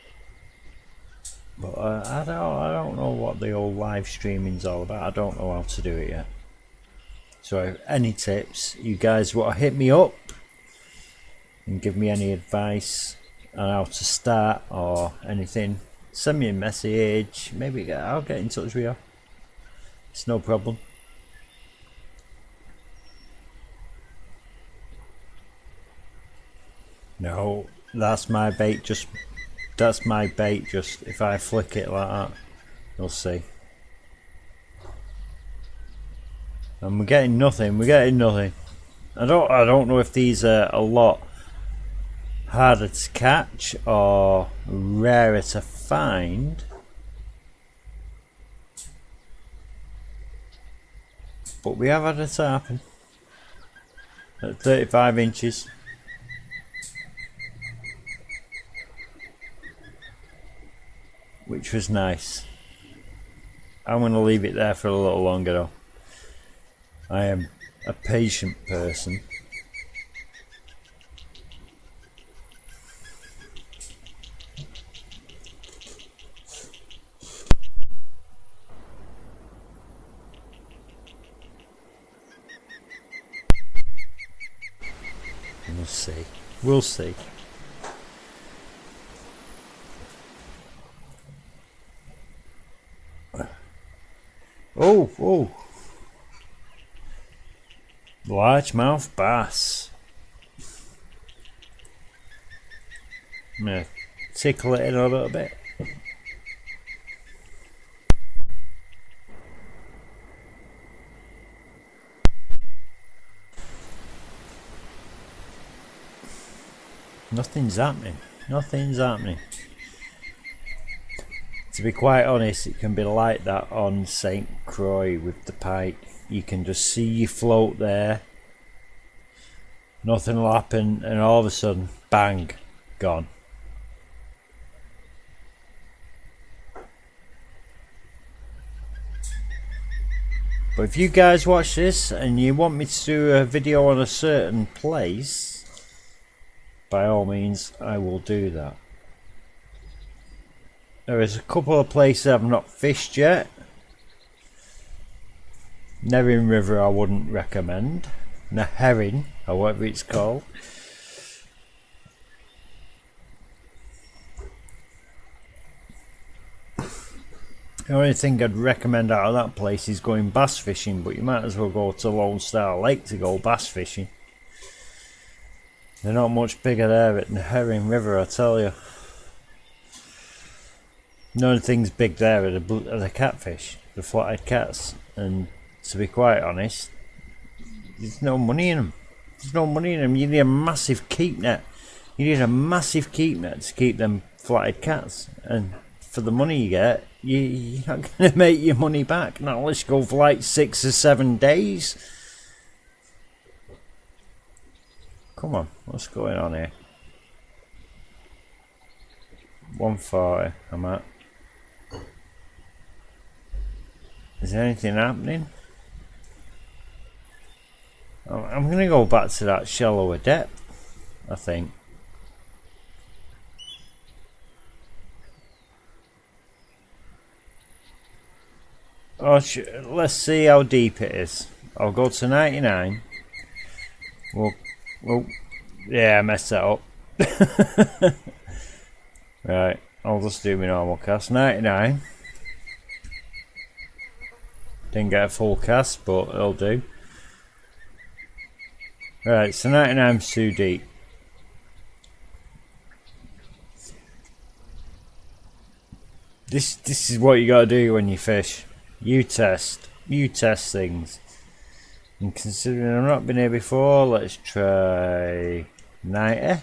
But I don't know what the old live streaming's all about. I don't know how to do it yet. So any tips, you guys want to hit me up and give me any advice on how to start or anything, send me a message. Maybe I'll get in touch with you. It's no problem. No, that's my bait. Just if I flick it like that, you'll see. And we're getting nothing. I don't know if these are a lot harder to catch or rarer to find, but we have had it happen at 35 inches. Which was nice. I'm going to leave it there for a little longer though. I am a patient person. We'll see. Oh. Largemouth bass. I'm going to tickle it in a little bit. Nothing's happening. To be quite honest, it can be like that on St. Croix with the pike. You can just see you float there, nothing will happen, and all of a sudden, bang, gone. But if you guys watch this and you want me to do a video on a certain place, by all means I will do that. There is a couple of places I've not fished yet. Herring River I wouldn't recommend. Herring, or whatever it's called. The only thing I'd recommend out of that place is going bass fishing, but you might as well go to Lone Star Lake to go bass fishing. They're not much bigger there at the Herring River, I tell you. The only things big there are the catfish, the flathead cats, and to be quite honest, there's no money in them. There's no money in them. You need a massive keep net. You need a massive keep net to keep them flathead cats, and for the money you get, you're not going to make your money back. Not unless you go for like 6 or 7 days. Come on, what's going on here? 140, I'm at. Is there anything happening? I'm going to go back to that shallower depth, I think. Oh, let's see how deep it is. I'll go to 99. Well, yeah, I messed that up. Right, I'll just do my normal cast. 99. Didn't get a full cast, but it'll do. Right, so 99's too deep. This is what you gotta do when you fish. You test things. And considering I've not been here before, let's try 90.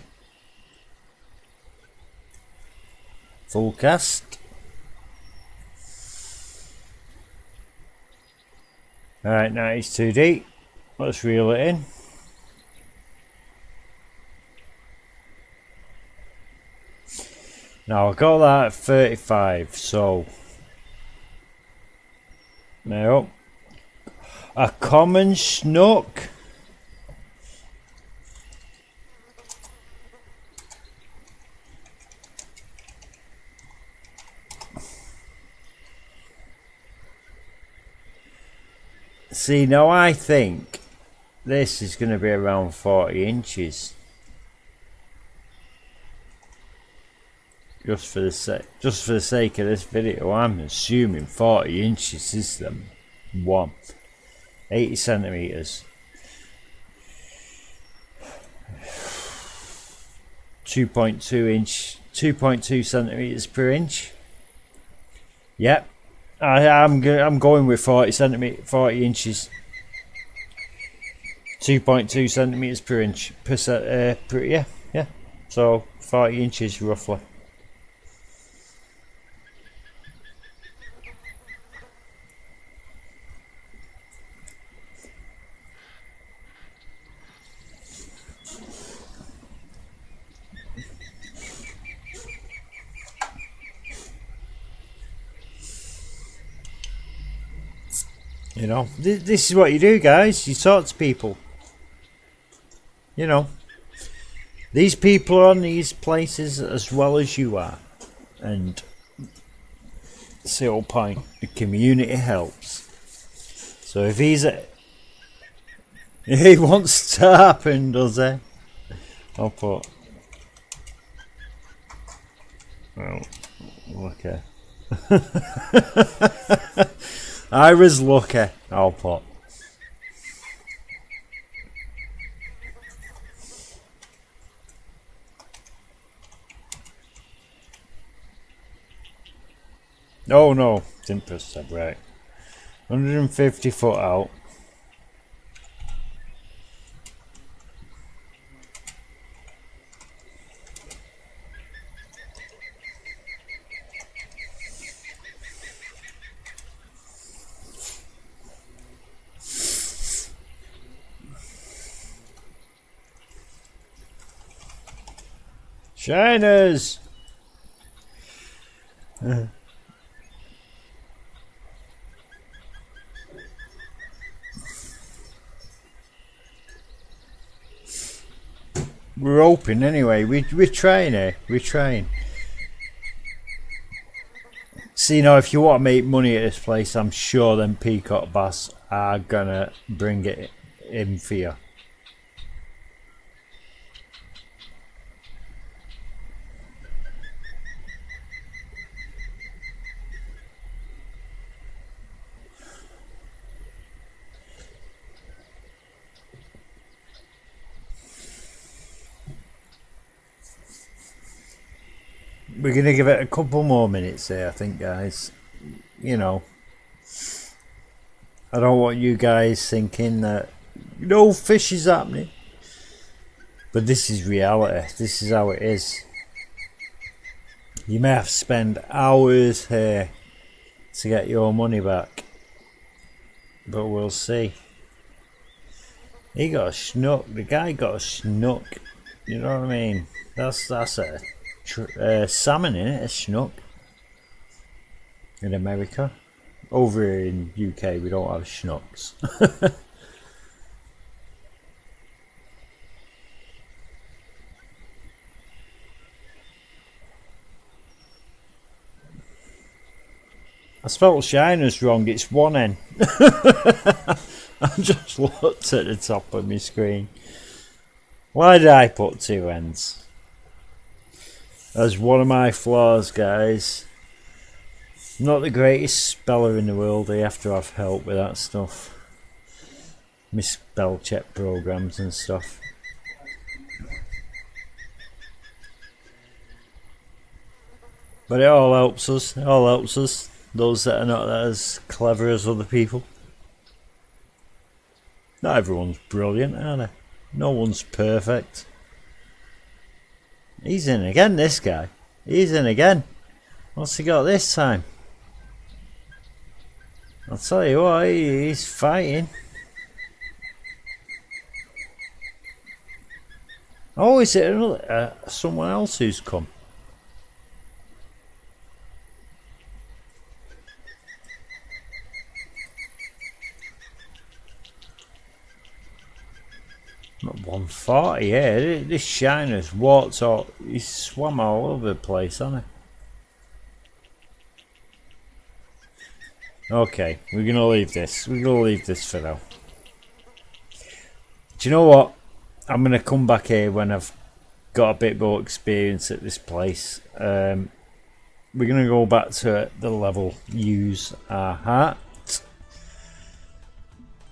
Full cast. Alright, 90's too deep. Let's reel it in. Now I got that at 35, so no, a common snook. See, now I think this is going to be around 40 inches. Just for the sake of this video, I'm assuming 40 inches is the one. 80 centimeters. 2.2 centimeters per inch. Yep, I'm going with 40 inches. 2.2 centimeters per inch yeah. So 40 inches roughly. You know, this is what you do, guys. You talk to people. You know, these people are on these places as well as you are, and it's the whole point. The community helps. So if he wants to happen, does he? I'll put. Well, okay. I was lucky. I'll put. Oh no, didn't press that right. 150 foot out. Shiners! We're open anyway. We're trying here. We're trying. See, now if you want to make money at this place, I'm sure them peacock bass are gonna bring it in for you. we're going to give it a couple more minutes here, I think, guys. You know, I don't want you guys thinking that no fish is happening. But this is reality. This is how it is. You may have to spend hours here to get your money back. But we'll see. He got a snook. The guy got a snook. You know what I mean? That's a salmon in it, a snook. In America. Over in UK we don't have schnooks. I spelled shiners wrong, it's one N. I just looked at the top of my screen. Why did I put two N's? That's one of my flaws, guys. Not the greatest speller in the world, I have to have help with that stuff. My spell check programs and stuff. But it all helps us, those that are not as clever as other people. Not everyone's brilliant, are they? No one's perfect. He's in again, this guy. He's in again. What's he got this time? I'll tell you what, he's fighting. Oh, is it another, someone else who's come? Not 140, yeah. This shiner's walked all, he's swam all over the place, hasn't he? Okay, we're gonna leave this. We're gonna leave this for now. Do you know what? I'm gonna come back here when I've got a bit more experience at this place. We're gonna go back to the level use our hat.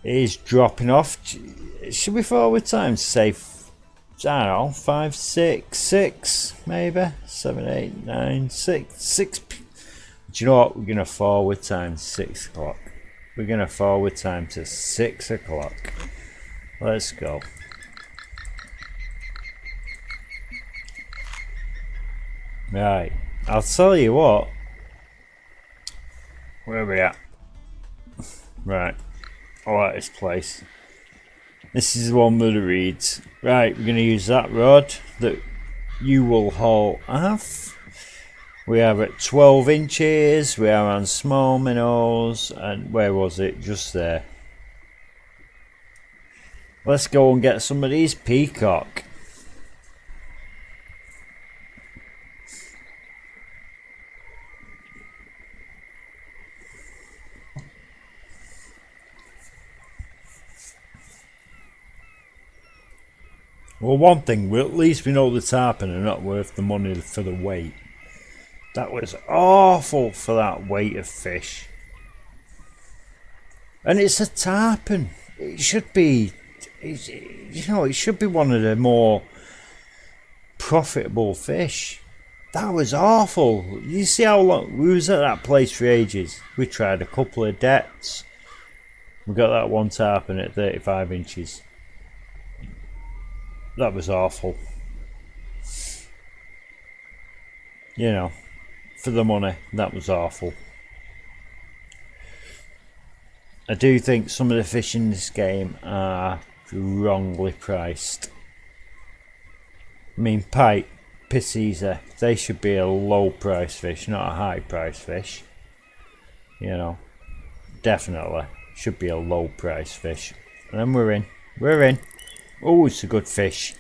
It is dropping off. Should we forward time to say, I don't know, 5, 6, 6 maybe, 7, 8, 9, 6. Do you know what? We're gonna forward time to 6 o'clock. We're gonna forward time to 6 o'clock. Let's go. Right, I'll tell you what. Where are we at? Right, I like this place. This is the one with the reeds. Right, we're going to use that rod that you will haul off. We are at 12 inches. We are on small minnows. And where was it? Just there. Let's go and get some of these peacock. Well, one thing, at least we know the tarpon are not worth the money for the weight. That was awful for that weight of fish. And it's a tarpon. It should be, you know, it should be one of the more profitable fish. That was awful. You see how long, we was at that place for ages. We tried a couple of depths. We got that one tarpon at 35 inches. That was awful. You know, for the money, that was awful. I do think some of the fish in this game are wrongly priced. I mean, pike, pissisa, they should be a low price fish, not a high price fish. You know, definitely should be a low price fish. And then we're in. We're in. Oh, it's a good fish.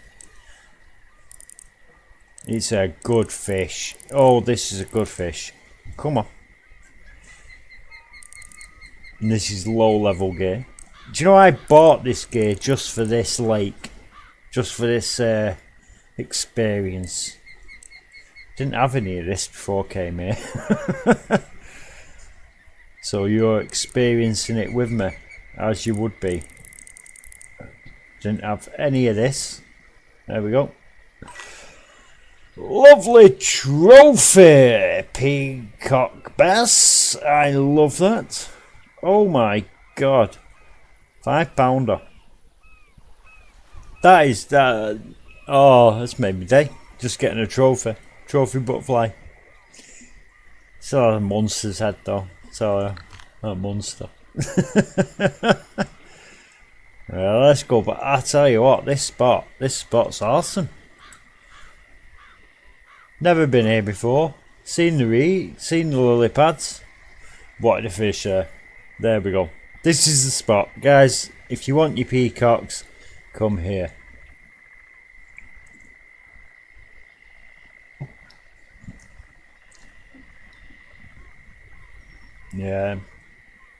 It's a good fish. Oh, this is a good fish. Come on. And this is low level gear. Do you know I bought this gear just for this lake? Just for this experience. Didn't have any of this before I came here. So you're experiencing it with me, as you would be. Didn't have any of this. There we go. Lovely trophy, peacock bass. I love that. Oh my god. £5. That is that. Oh, that's made me day. Just getting a trophy. Trophy butterfly. So a monster's head though. So a monster. Well, let's go. But I tell you what, this spot's awesome. Never been here before. Seen the lily pads. What a fish there. There we go. This is the spot, guys. If you want your peacocks, come here. Yeah.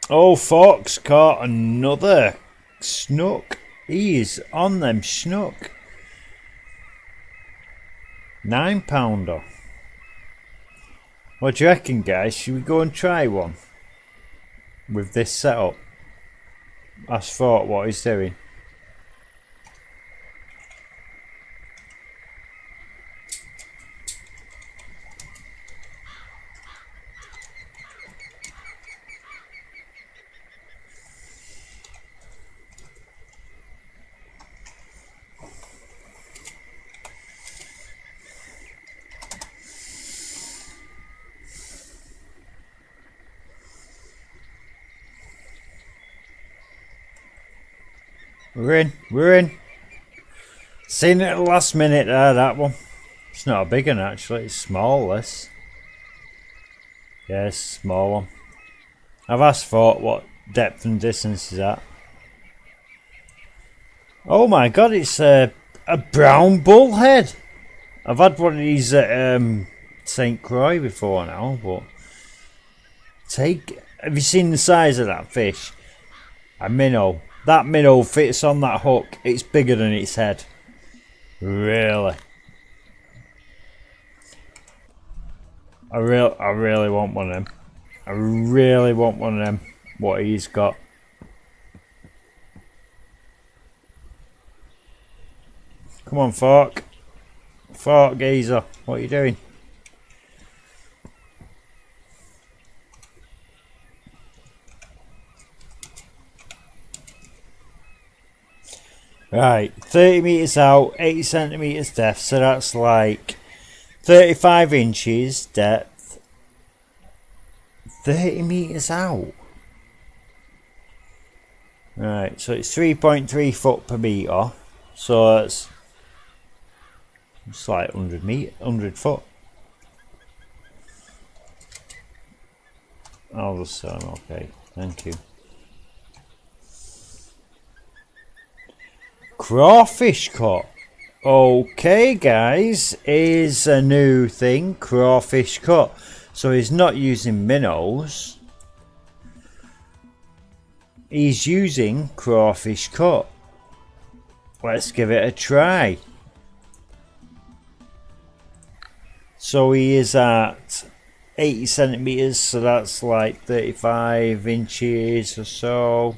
Oh, Fox caught another snook. He is on them snook. £9. What do you reckon, guys? Should we go and try one with this setup? That's thought what he's doing. We're in. Seen it at the last minute there, that one. It's not a big one actually, it's small this. Yeah, it's a small one. I've asked for what depth and distance is that. Oh my god, it's a brown bullhead. I've had one of these at St. Croix before now, but have you seen the size of that fish? A minnow. That minnow fits on that hook. It's bigger than its head. Really. I really want one of them. I really want one of them. What he's got. Come on, Fork. Fork geezer. What are you doing? Right, 30 metres out, 80 centimetres depth, so that's like 35 inches depth. 30 metres out. Right, so it's 3.3 foot per metre, so it's like 100 foot. I'll just say okay, thank you. Crawfish cut. Okay, guys, is a new thing. Crawfish cut. So he's not using minnows. He's using crawfish cut. Let's give it a try. So he is at 80 centimeters, so that's like 35 inches or so.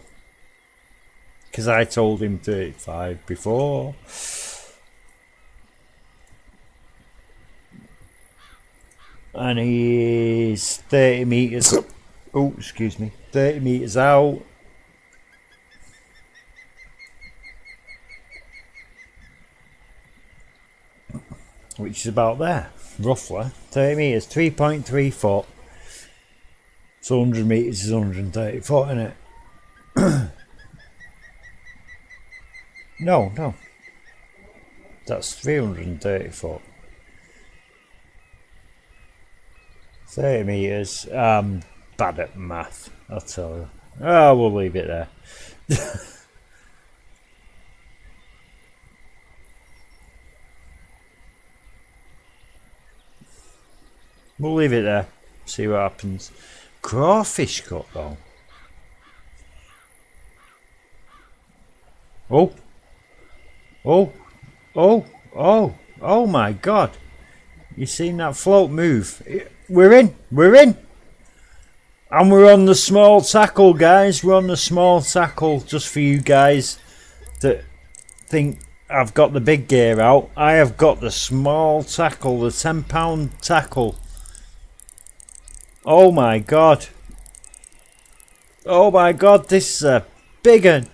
Because I told him 35 before. And he is 30 meters. Oh, excuse me. 30 meters out. Which is about there, roughly. 30 meters, 3.3 foot. So 100 meters is 130 foot, isn't it? No. That's 330 foot. 30 meters. Bad at math, I'll tell you. Oh, we'll leave it there. We'll leave it there. See what happens. Crawfish cut though. Oh my god. You seen that float move? We're in. And we're on the small tackle, guys. We're on the small tackle, just for you guys that think I've got the big gear out. I have got the small tackle, the £10 tackle. Oh my god. Oh my god, this is a big one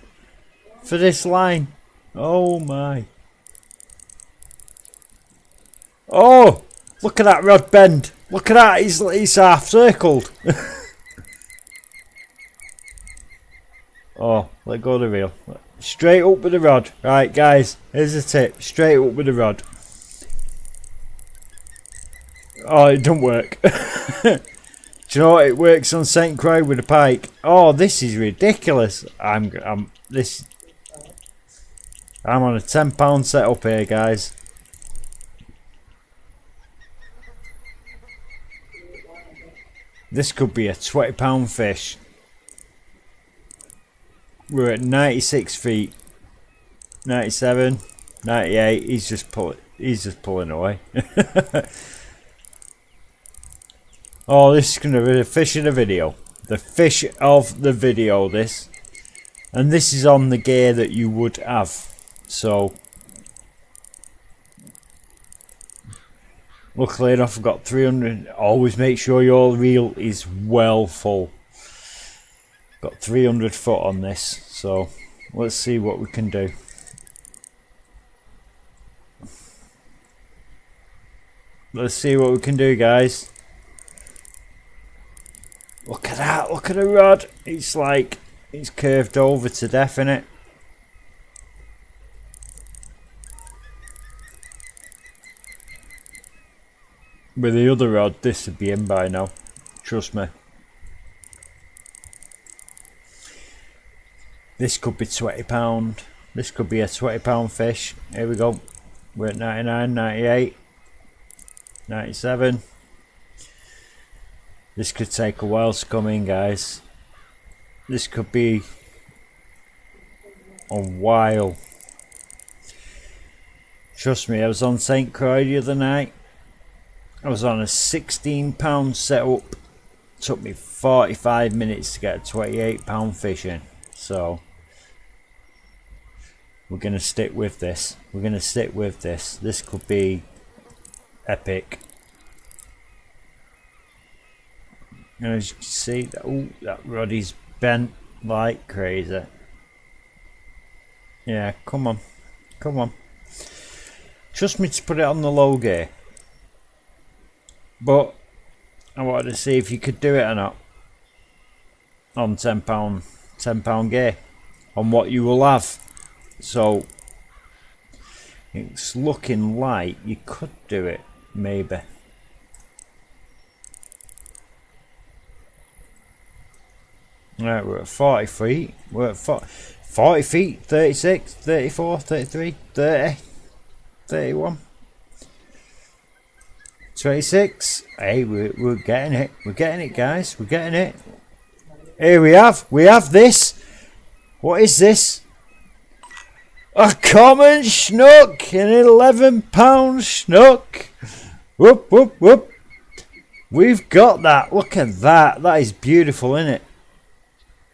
for this line. Oh my. Oh, look at that rod bend. Look at that, he's half circled. Oh, let go of the reel. Straight up with the rod. Right guys, here's a tip. Straight up with the rod. Oh, it don't work. Do you know what? It works on St. Croix with a pike. Oh, this is ridiculous. I'm on a £10 setup here, guys. This could be a £20 fish. We're at 96 feet, 97, 98. He's just pulling away. Oh, this is going to be the fish of the video. The fish of the video, this. And this is on the gear that you would have. So, luckily enough, I've got 300. Always make sure your reel is well full. Got 300 foot on this, so let's see what we can do. Let's see what we can do, guys. Look at that, look at the rod. It's like it's curved over to death, innit? With the other rod, this would be in by now. Trust me. This could be £20. This could be a £20 fish. Here we go. We're at 99, 98, 97. This could take a while to come in, guys. This could be a while. Trust me, I was on St. Croix the other night. I was on a £16 setup. Took me 45 minutes to get a £28 fish in. So we're going to stick with this. We're going to stick with this. This could be epic. And as you can see, that rod is bent like crazy. Yeah, come on. Come on. Trust me to put it on the low gear. But I wanted to see if you could do it or not. On £10 gear. On what you will have. So it's looking like you could do it, maybe. Right, we're at 40 feet. We're at 40 feet, 36, 34, 33, 30, 31, 26. Hey, we're getting it. We're getting it, guys. We're getting it. Here we have this. What is this? A common snook, an £11 snook. Whoop, whoop, whoop. We've got that. Look at that. That is beautiful, isn't it?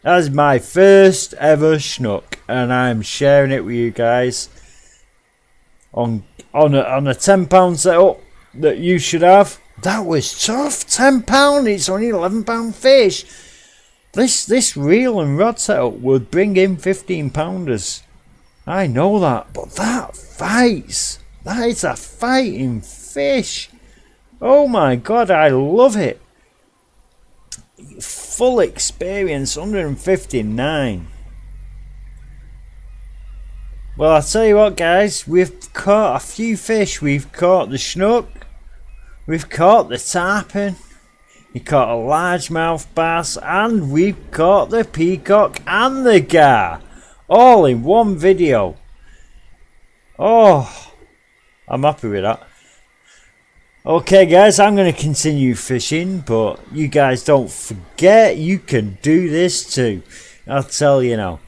That's my first ever snook, and I'm sharing it with you guys on a £10 setup that you should have. That was tough. £10. It's only £11 fish. This reel and rod setup would bring in 15-pounders. I know that, but that fights. That is a fighting fish. Oh my god, I love it. Full experience, 159. Well, I'll tell you what, guys, we've caught a few fish. We've caught the snook, we've caught the tarpon, we caught a largemouth bass, and we've caught the peacock and the gar, all in one video. Oh, I'm happy with that. Okay guys, I'm going to continue fishing, but you guys don't forget you can do this too. I'll tell you now.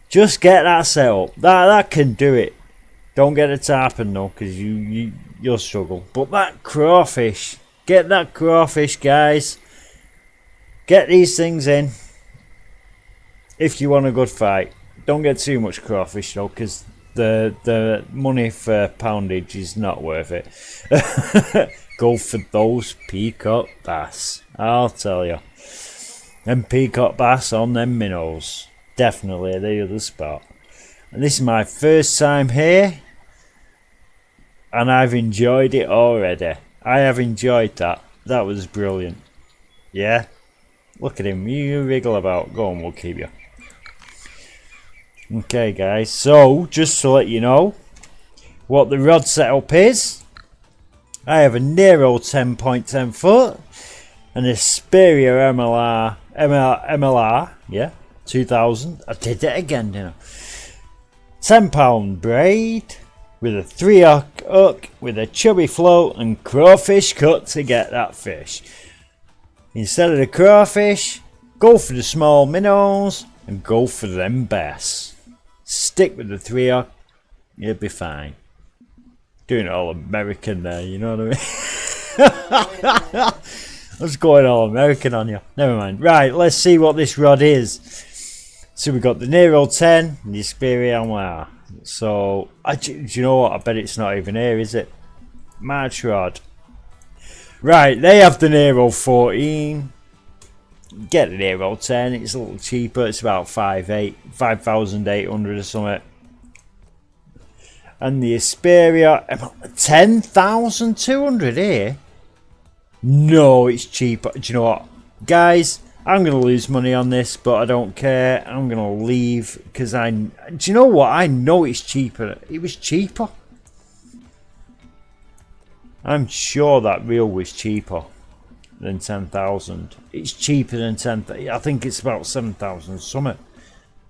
Just get that set up. That can do it. Don't get a tarpon though, because you'll struggle. But that crawfish, get that crawfish, guys. Get these things in if you want a good fight. Don't get too much crawfish though, because the money for poundage is not worth it. Go for those peacock bass, I'll tell you. Them peacock bass on them minnows, definitely the other spot. And this is my first time here, and I've enjoyed it already. I have enjoyed that. That was brilliant. Yeah, look at him. You wriggle about. Go on, we'll keep you. Okay, guys. So just to let you know what the rod setup is, I have a Nero 10.10 foot and a Superior MLR, yeah, 2000. I did it again, you know. 10-pound braid with a 3-hook with a chubby float and crawfish cut to get that fish. Instead of the crawfish, go for the small minnows and go for them bass. Stick with the 3-hook, you'll be fine. Doing it all American there, you know what I mean? I was going all American on you. Never mind. Right, let's see what this rod is. So we've got the Nero 10 and the Superior MLR. So, do you know what? I bet it's not even here, is it? March rod. Right, they have the Nero 14. Get the Nero 10. It's a little cheaper. It's about 5,800 or something. And the Superior 10,200 here. No, it's cheaper. Do you know what, guys? I'm going to lose money on this, but I don't care. I'm going to leave because do you know what? I know it's cheaper. It was cheaper. I'm sure that reel was cheaper than 10,000. It's cheaper than 10,000. I think it's about 7,000 something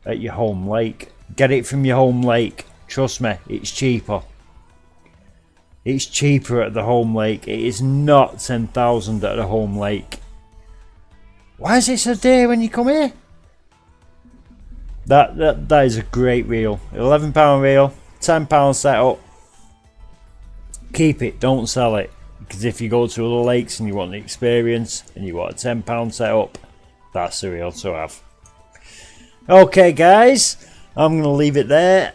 at your home lake. Get it from your home lake. Trust me, it's cheaper. It's cheaper at the home lake. It is not 10,000 at the home lake. Why is it so dear when you come here? That is a great reel. £11 reel, £10 setup. Keep it, don't sell it. Because if you go to other lakes and you want the experience and you want a £10 setup, that's the reel to have. Okay, guys, I'm going to leave it there.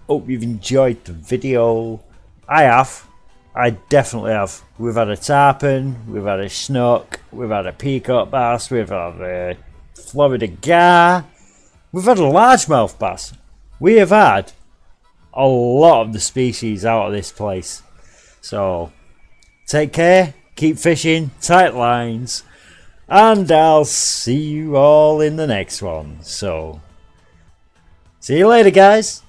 Hope you've enjoyed the video. I have. I definitely have. We've had a tarpon, we've had a snook, we've had a peacock bass, we've had a Florida gar, we've had a largemouth bass. We have had a lot of the species out of this place. So, take care, keep fishing, tight lines, and I'll see you all in the next one. So, see you later, guys.